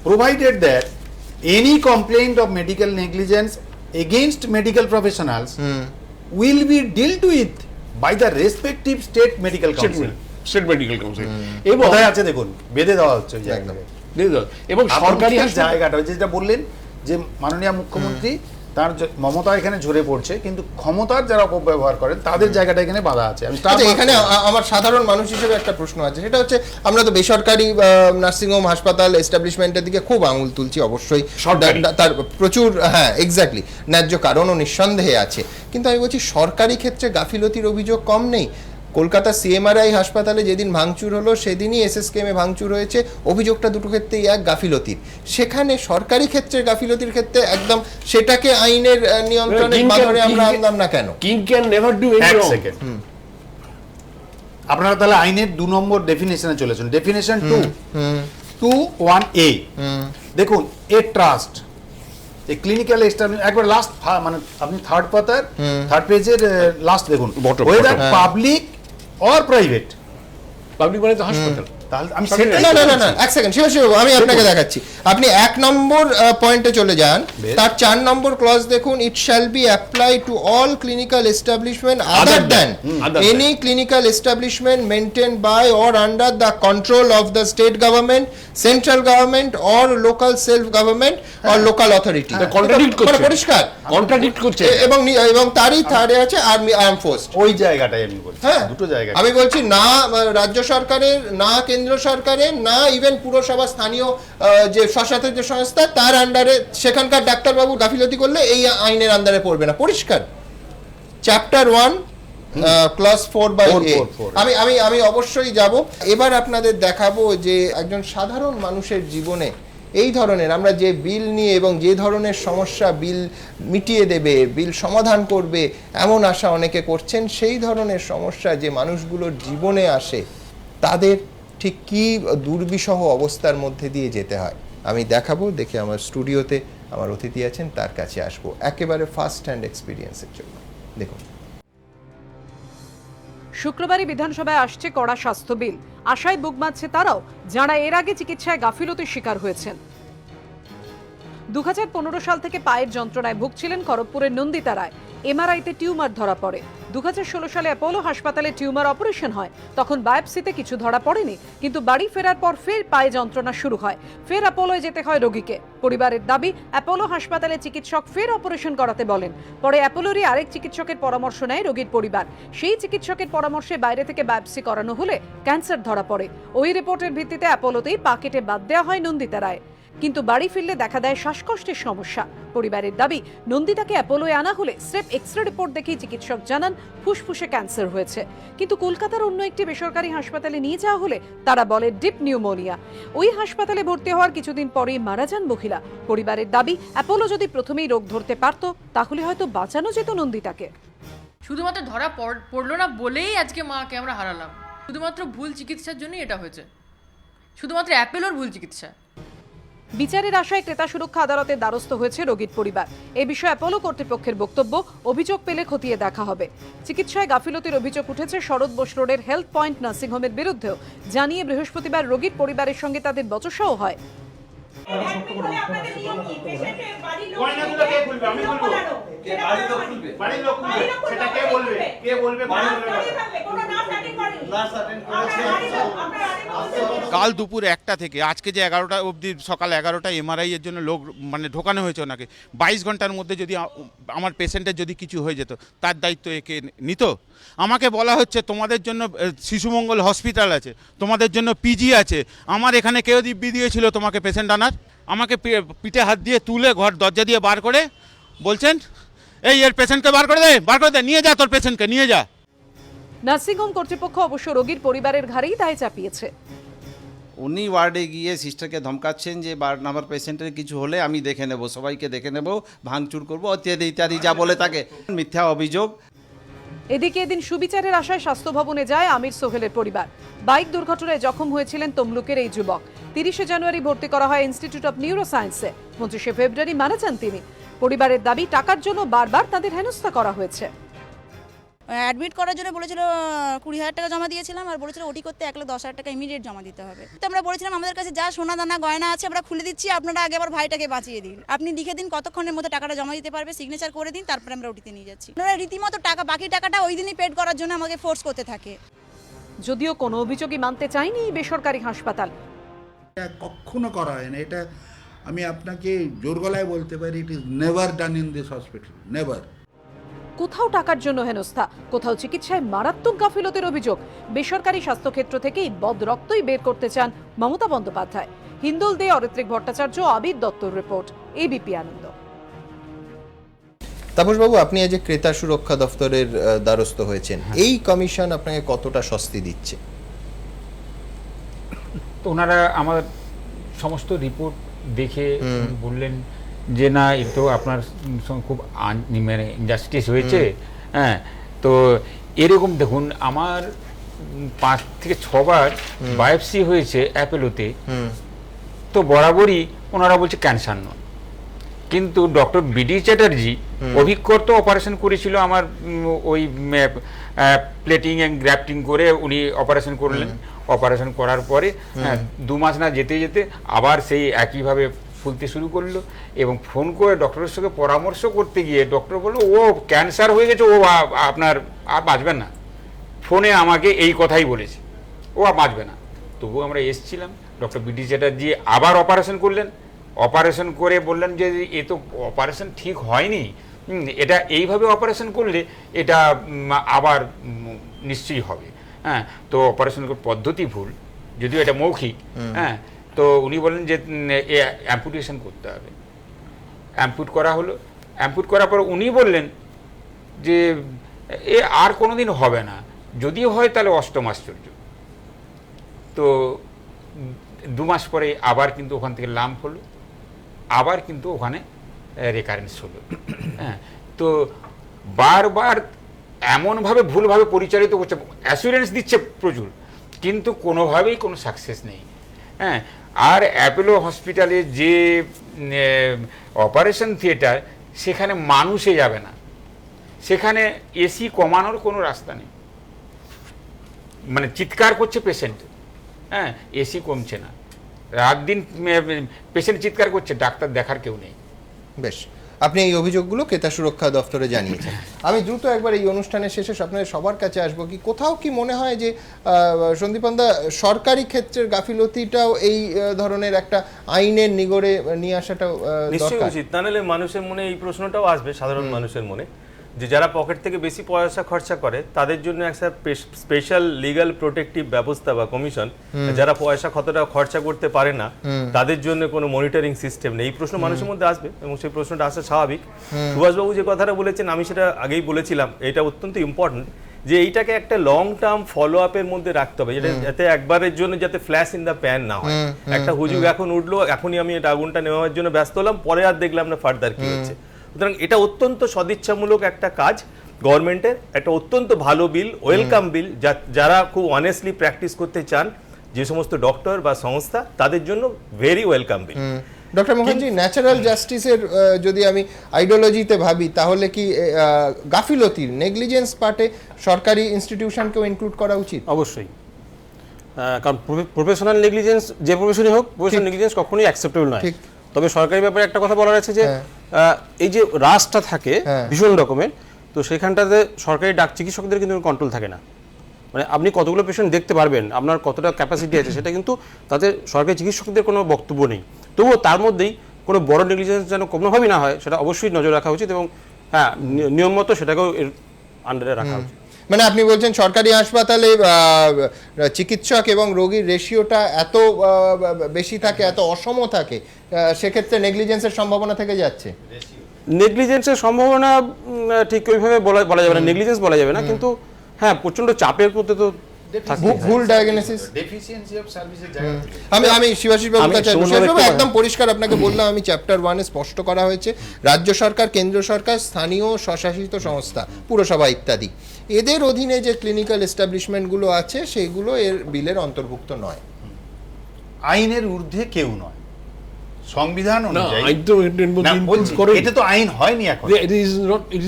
provided that any complaint of medical negligence against medical professionals will be dealt with by the respective state medical council. এবং কোথায় আছে দেখুন, বেঁধে দেওয়া হচ্ছে ওই জায়গায়। এবং সরকারি জায়গাটা যেটা বললেন যে মাননীয় মুখ্যমন্ত্রী তার মমতা এখানে ঝরে পড়ছে, কিন্তু ক্ষমতার যারা অপব্যবহার করেন তাদের জায়গাটা এখানে বাধা আছে। এখানে আমার সাধারণ মানুষ হিসেবে একটা প্রশ্ন আছে, সেটা হচ্ছে আমরা তো বেসরকারি নার্সিংহোম হাসপাতাল এস্টাবলিশমেন্টের দিকে খুব আঙুল তুলছি, অবশ্যই তার প্রচুর এক্স্যাক্টলি ন্যায্য কারণ ও নিঃসন্দেহে আছে, কিন্তু আমি বলছি সরকারি ক্ষেত্রে গাফিলতির অভিযোগ কম নেই। কলকাতা সিএমআরআই হাসপাতালে যেদিন ভাঙচুর হলো সেদিনই এসএসকেএমে ভাঙচুর হয়েছে, অভিযোগটা দুটো ক্ষেত্রেই এক, গাফিলতির। সেখানে সরকারি ক্ষেত্রে গাফিলতির ক্ষেত্রে একদম সেটাকে আইনের নিয়ন্ত্রণে বাঁধনে আমরা আনলাম না কেন? King can never do any wrong. আপনারা তাহলে আইনের 2 নম্বর ডেফিনেশনে চলেছেন, ডেফিনেশন 2(1)(a) দেখুন, এ ট্রাস্ট এ ক্লিনিক্যাল এস্টাবলিশমেন্ট, একবার লাস্ট মানে আপনি থার্ড পেজের লাস্ট দেখুন, weather public or private. Public মানে তো হাসপাতাল। তাহলে আমি না এক সেকেন্ড শিব, আমি আপনাকে দেখাচ্ছি। আপনি 1 নম্বর পয়েন্টে চলে যান, তার 4 নম্বর ক্লজ দেখুন, it shall be apply to all clinical establishment other than any clinical establishment maintain by or under the control of the state government, central government or local self government or local authority. পরিষ্কার কন্ট্রাডিক্ট করছে। এবং তারই থার্ডে আছে আর্মি আর্ম ফোর্স। ওই জায়গাটাই আমি বলছি, দুটো জায়গা আমি বলছি, না রাজ্য সরকারের, না কেন্দ্র সরকারের, না ইভেন পুরসভা স্থানীয় যে স্বশাসিত যে সংস্থা তার আন্ডারে সেখানকার ডাক্তারবাবু গাফিলতি করলে এই আইনের আন্ডারে পড়বে না। পরিষ্কার, চ্যাপ্টার 1 ক্লাস 4/A। আমি অবশ্যই যাব। এবার আপনাদের দেখাবো যে একজন সাধারণ মানুষের জীবনে এই ধরনের, আমরা যে বিল নিয়ে এবং যে ধরনের সমস্যা বিল মিটিয়ে দেবে, বিল সমাধান করবে এমন আশা অনেকে করছেন, সেই ধরনের সমস্যা যে মানুষগুলোর জীবনে আসে তাদের ঠিক কী দুর্বিষহ অবস্থার মধ্যে দিয়ে যেতে হয় আমি দেখাবো। দেখে আমার স্টুডিওতে আমার অতিথি আছেন, তার কাছে আসবো একেবারে ফার্স্ট হ্যান্ড এক্সপিরিয়েন্সের জন্য। দেখুন, শুক্রবারই বিধানসভায় আসছে কড়া স্বাস্থ্য বিল। আশায় বুক বাঁধছে তারাও যারা এর আগে চিকিৎসায় গাফিলতির শিকার হয়েছেন। 2015 সাল থেকে পায়ের যন্ত্রণায় ভুগছিলেন খড়গপুরের নন্দিতা রায়। এমআরআইতে টিউমার ধরা পড়ে। 2016 সালে অ্যাপোলো হাসপাতালে টিউমার অপারেশন হয়। তখন বায়োপসিতে কিছু ধরা পড়েনি, কিন্তু বাড়ি ফেরার পর ফের পায়ে যন্ত্রণা শুরু হয়। ফের অ্যাপোলোয় যেতে হয় রোগীকে। পরিবারের দাবি, অ্যাপোলো হাসপাতালে চিকিৎসক ফের অপারেশন করাতে বলেন। পরে অ্যাপোলোরই আরেক চিকিৎসকের পরামর্শ নেয় রোগীর পরিবার। সেই চিকিৎসকের পরামর্শে বাইরে থেকে বায়োপসি করানো হলে ক্যান্সার ধরা পড়ে। ওই রিপোর্টের ভিত্তিতে অ্যাপোলোতেই পা কেটে বাদ দেওয়া হয় নন্দিতা রায়। কিন্তু বাড়ি ফিরলে দেখা দেয় শ্বাসকষ্টের সমস্যা। পরিবারের দাবি, নন্দিতাকে অ্যাপোলোয় আনা হলে স্রেফ এক্সরে রিপোর্ট দেখেই চিকিৎসক জানান ফুসফুসে ক্যান্সার হয়েছে। কিন্তু কলকাতার অন্য একটি বেসরকারি হাসপাতালে নিয়ে যাওয়া হলে তারা বলে ডিপ নিউমোনিয়া। ওই হাসপাতালে ভর্তি হওয়ার কিছুদিন পরেই মারা যান মহিলা। পরিবারের দাবি, অ্যাপোলো যদি প্রথমেই রোগ ধরতে পারত তাহলে হয়তো বাঁচানো যেত নন্দিতাকে। শুধুমাত্র ধরা পড়লো না বলেই আজকে মাকে আমরা হারালাম। শুধুমাত্র ভুল চিকিৎসার জন্যই এটা হয়েছে, শুধুমাত্র অ্যাপোলোর ভুল চিকিৎসা। বিচারের আশায় ক্রেতা সুরক্ষা আদালতের দ্বারস্থ হয়েছে রোগীর পরিবার। এ বিষয়ে অ্যাপোলো কর্তৃপক্ষের বক্তব্য, অভিযোগ পেলে খতিয়ে দেখা হবে। চিকিৎসায় গাফিলতির অভিযোগ উঠেছে শরৎ বোস রোডের হেলথ পয়েন্ট নার্সিংহোমের বিরুদ্ধেও। জানিয়ে বৃহস্পতিবার রোগীর পরিবারের সঙ্গে তাদের বচসাও হয়। কাল দুপুর 1টা থেকে আজকে যে 11টা অবধি, সকাল 11টা এমআরআই এর জন্য লোক ঢোকানো হয়েছে ওনাকে। 22 ঘন্টার মধ্যে যদি আমার পেশেন্টের যদি কিছু হয়ে যেত তার দায়িত্ব একে নিত। আমাকে বলা হচ্ছে তোমাদের জন্য শিশুমঙ্গল হসপিটাল আছে, তোমাদের জন্য পিজি আছে। আমার এখানে কেউ দিব্যি দিয়েছিল তোমাকে পেশেন্ট আনার? আমাকে পিঠে হাত দিয়ে তুলে ঘর দরজা দিয়ে বার করে বলছেন, এই এর পেশেন্টকে বার করে দে, নিয়ে যা, তোর পেশেন্টকে নিয়ে যা। নার্সিংহোম কর্তৃপক্ষ অবশ্য রোগীর পরিবারের ঘাড়েই দায় চাপিয়েছে। উনি ওয়ার্ডে গিয়ে সিস্টারকে ধমকাচ্ছেন যে আমার পেশেন্টের কিছু হলে আমি দেখে নেব, সবাইকে দেখে নেব, ভাঙচুর করবো ইত্যাদি ইত্যাদি যা বলে থাকে, মিথ্যা অভিযোগ। এদিকে এদিন সুবিচারের আশায় স্বাস্থ্য ভবনে যায় আমির সোহেলের পরিবার। বাইক দুর্ঘটনায় জখম হয়েছিলেন তমলুকের এই যুবক। 30 জানুয়ারি ভর্তি করা হয় ইনস্টিটিউট অফ নিউরোসায়েন্সে। 25 ফেব্রুয়ারি মারা যান তিনি। পরিবারের দাবি, টাকার জন্য বারবার তাদের হেনস্থা করা হয়েছে। অ্যাডমিট করার জন্য বলেছিল 20,000 টাকা জমা দিয়েছিলাম, আর বলেছিল ওটি করতে 1,10,000 টাকা ইমিডিয়েট জমা দিতে হবে। তো আমরা বলেছিলাম আমাদের কাছে যা সোনা দানা গয়না আছে আমরা খুলে দিচ্ছি, আপনারা আগে আবার ভাইটাকে বাঁচিয়ে দিন, আপনি লিখে দিন কতক্ষণের মধ্যে টাকাটা জমা দিতে পারবে, সিগনেচার করে দিন, তারপরে আমরা ওটিতে নিয়ে যাচ্ছি। ওনারা রীতিমতো টাকা, বাকি টাকাটা ওই দিনই পেড করার জন্য আমাকে ফোর্স করতে থাকে। যদিও কোনো অভিযোগই মানতে চায়নি বেসরকারি হাসপাতাল। কখনো করা হয় না, এটা আমি আপনাকে জোর গলায় বলতে পারি, it is never done in this hospital, never. কোথাও টাকার জন্য হেনস্থা, কোথাও চিকিৎসায় মারাত্মক গাফিলতির অভিযোগ। বেসরকারি স্বাস্থ্যক্ষেত্র থেকেই বদরক্তই বের করতে চান মমতা বন্দ্যোপাধ্যায়। হিন্দোল দে, অরিত্রিক ভট্টাচার্য, আবির দত্তর রিপোর্ট, এবিপি আনন্দ। তাপসবাবু, আপনি আজ ক্রেতা সুরক্ষা দফতরের দ্বারস্থ হয়েছেন, এই কমিশন আপনাকে কতটা স্বস্তি দিচ্ছে? তো ওনারা আমার সমস্ত রিপোর্ট দেখে বললেন যে না, এ তো আপনার সঙ্গে খুব মানে ইনজাস্টিস হয়েছে। হ্যাঁ, তো এরকম দেখুন, আমার 5 থেকে 6 বার বায়োপসি হয়েছে অ্যাপোলোতে, তো বরাবরই ওনারা বলছে ক্যান্সার নয়। কিন্তু ডক্টর বিডি চ্যাটার্জি অভিজ্ঞত অপারেশন করেছিল আমার, ওই প্লেটিং অ্যান্ড গ্রাফটিং করে উনি অপারেশন করলেন। অপারেশন করার পরে 2 মাস না যেতে যেতে আবার সেই একইভাবে ফুলতে শুরু করলো, এবং ফোন করে ডক্টরের সঙ্গে পরামর্শ করতে গিয়ে ডক্টর বললো ও ক্যান্সার হয়ে গেছে, ও আপনার আর বাঁচবেন না। ফোনে আমাকে এই কথাই বলেছে, ও আর বাঁচবে না। তবুও আমরা এসেছিলাম, ডক্টর বিডি চ্যাটার্জি আবার অপারেশন করলেন। অপারেশন করে বললেন যে এ তো অপারেশন ঠিক হয়নি, এটা এইভাবে অপারেশন করলে এটা আবার নিশ্চয়ই হবে। হ্যাঁ, তো অপারেশন পদ্ধতি ভুল, যদিও এটা মৌখিক। হ্যাঁ, তো উনি বললেন যে অ্যাম্পুটেশন করতে হবে। অ্যাম্পুট করা হলো। অ্যাম্পুট করার পর উনি বললেন যে এ আর কোনোদিন হবে না, যদি হয় তাহলে অষ্টম আশ্চর্য। তো 2 মাস পরে আবার কিন্তু ওখান থেকে লাম্প হলো, আবার কিন্তু ওখানে রেকারেন্স হলো। হ্যাঁ, তো বারবার এমনভাবে ভুলভাবে পরিচালিত করছে, অ্যাসুরেন্স দিচ্ছে প্রচুর, কিন্তু কোনোভাবেই কোনো সাকসেস নেই। হ্যাঁ, আর অ্যাপোলো হসপিটালে যে অপারেশন থিয়েটার, সেখানে মানুষে যাবে না, সেখানে এসি কমানোর কোনো রাস্তা নেই। মানে চিৎকার করছে পেশেন্ট, হ্যাঁ, এসি কমছে না, রাত দিন পেশেন্ট চিৎকার করছে, ডাক্তার দেখার কেউ নেই। বেশ, আপনি এই অভিযোগগুলো ক্রেতা সুরক্ষা দপ্তরে জানিয়েছেন। আমি দ্রুত একবার এই অনুষ্ঠানের শেষে আপনাদের সবার কাছে আসবো। কি কোথাও কি মনে হয় যে সন্দীপনদা, সরকারি ক্ষেত্রের গাফিলতিটাও এই ধরনের একটা আইনের নিগড়ে নিয়ে আসাটাও নিশ্চয়ই দরকার? উচিত, না হলে মানুষের মনে এই প্রশ্নটাও আসবে, সাধারণ মানুষের মনে, যে যারা পকেট থেকে বেশি পয়সা খরচা করে তাদের জন্য একটা স্পেশাল লিগ্যাল প্রোটেক্টিভ ব্যবস্থা বা কমিশন, যারা পয়সা কতটা খরচা করতে পারে না তাদের জন্য কোনো মনিটরিং সিস্টেম নেই। এই প্রশ্ন মানুষের মধ্যে আসবে এবং সেই প্রশ্নটা আসা স্বাভাবিক। সুভাষবাবু যে কথাটা বলেছেন, আমি সেটা আগেই বলেছিলাম, এটা অত্যন্ত ইম্পর্টেন্ট যে এইটাকে একটা লং টার্ম ফলো আপের মধ্যে রাখতে হবে, যাতে একবারের জন্য যাতে ফ্ল্যাশ ইন দ্য প্যান না হয়। একটা হুজুগ এখন উঠলো, এখনই আমি এটা আগুনটা নেওয়ার জন্য ব্যস্ত হলাম, পরে আর দেখলাম না ফার্দার কি হচ্ছে। সুতরাং এটা অত্যন্ত সদিচ্ছামূলক একটা কাজ গভর্নমেন্টের, একটা অত্যন্ত ভালো বিল, ওয়েলকাম বিল, যারা খুব অনেস্টলি প্র্যাকটিস করতে চান যে সমস্ত ডক্টর বা সংস্থা, তাদের জন্য ভেরি ওয়েলকাম বিল। ডক্টর মুখার্জি, ন্যাচারাল জাস্টিসের যদি আমি আইডিওলজিতে ভাবি, তাহলে কি গাফিলতির নেগলিজেন্স পার্টে সরকারি ইনস্টিটিউশনকেও ইনক্লুড করা উচিত? অবশ্যই, কারণ প্রফেশনাল নেগলিজেন্স যে প্রফেশনই হোক, প্রফেশনাল নেগলিজেন্স কখনোই অ্যাকসেপ্টেবল নয়। তবে সরকারি ব্যাপারে একটা কথা বলার আছে যে এই যে রাশটা থাকে ভীষণ রকমের, তো সেখানটাতে সরকারি চিকিৎসকদের কিন্তু কন্ট্রোল থাকে না। মানে আপনি কতগুলো পেশেন্ট দেখতে পারবেন, আপনার কতটা ক্যাপাসিটি আছে, সেটা কিন্তু তাতে সরকারি চিকিৎসকদের কোনো বক্তব্য নেই। তবুও তার মধ্যেই কোনো বড় নেগলিজেন্স যেন কোনোভাবেই না হয়, সেটা অবশ্যই নজর রাখা উচিত এবং হ্যাঁ, নিয়ম মতো সেটাকেও এর আন্ডারে রাখা উচিত। মানে আপনি বলছেন সরকারি হাসপাতালে চিকিৎসক এবং রোগীর রেশিওটা এত বেশি থাকে, এত অসম থাকে, সেক্ষেত্রে নেগলিজেন্সের সম্ভাবনা থেকে যাচ্ছে? নেগলিজেন্সের সম্ভাবনা ঠিক ওইভাবে বলা যাবে না, নেগলিজেন্স বলা যাবে না, কিন্তু হ্যাঁ প্রচন্ড চাপের মধ্যে তো ভুল ডায়াগনোসিস, ডেফিসিয়েন্সি অফ সার্ভিসের জায়গা থেকে। আমি শিবাশিস বাবুর কাছে একদম পরিষ্কার আপনাকে বললাম, আমি চ্যাপ্টার 1-এ স্পষ্ট করা হয়েছে রাজ্য সরকার, কেন্দ্র সরকার, স্থানীয় স্বশাসিত সংস্থা, পুরসভা ইত্যাদি, এদের অধীনে যে ক্লিনিক্যাল এস্টাবলিশমেন্টগুলো আছে সেগুলো এর বিলের অন্তর্ভুক্ত নয়। আইনের ঊর্ধ্বে কেউ নয়, সংবিধান অনুযায়ী। আইন তো এটা তো আইন হয়নি এখন, it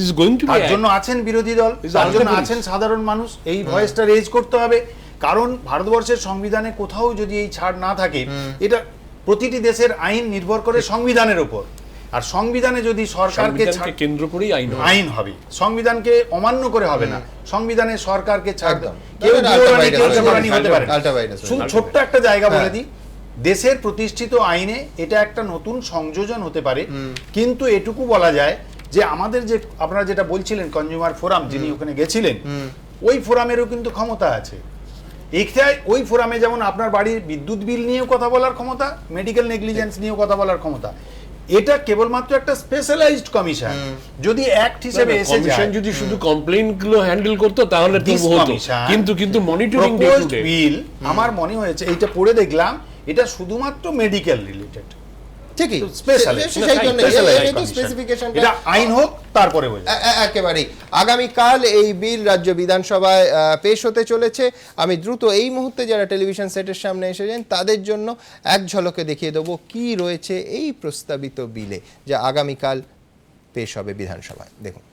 is going to be. তার জন্য আছেন বিরোধী দল, তার জন্য আছেন সাধারণ মানুষ। এই ভয়েসটা রেজ করতে হবে, কারণ ভারতবর্ষের সংবিধানে কোথাও যদি এই ছাড় না থাকে, এটা প্রতিটি দেশের আইন নির্ভর করে সংবিধানের উপর, আর সংবিধানে যদি সরকারকে কেন্দ্র করেই আইন হবে, সংবিধানকে অমান্য করে হবে না, সংবিধানে সরকারকে ছাড় দেয়। ছোট্ট একটা জায়গা বলে দিই, দেশের প্রতিষ্ঠিত আইনে এটা একটা নতুন সংযোজন হতে পারে, কিন্তু এটুকু বলা যায় যে আমাদের যে আপনারা যেটা বলছিলেন কনজিউমার ফোরাম, যিনি ওখানে গেছিলেন, ওই ফোরামেরও কিন্তু ক্ষমতা আছে। এখানে ওই ফোরামে যেমন আপনার বাড়ির বিদ্যুৎ বিল নিয়েও কথা বলার ক্ষমতা, মেডিকেল নেগলিজেন্স নিয়েও কথা বলার ক্ষমতা। এটা কেবলমাত্র একটা স্পেশালাইজড কমিশন, যদি অ্যাক্ট হিসেবে এসে যায়, কমিশন যদি শুধু কমপ্লেইন গুলো হ্যান্ডেল করতো তাহলে তো হতো, কিন্তু মনিটরিং ডে টু ডে বিল আমার মনে হয়েছে, এইটা পড়ে দেখলাম, এটা শুধুমাত্র মেডিকেল রিলেটেড, ঠিকই, এটা আইন হোক তারপরে একেবারেই। আগামীকাল এই বিল রাজ্য বিধানসভায় পেশ হতে চলেছে। আমি দ্রুত এই মুহূর্তে যারা টেলিভিশন সেটের সামনে এসেছেন তাদের জন্য এক ঝলকে দেখিয়ে দেবো কি রয়েছে এই প্রস্তাবিত বিলে, যা আগামীকাল পেশ হবে বিধানসভায়। দেখুন।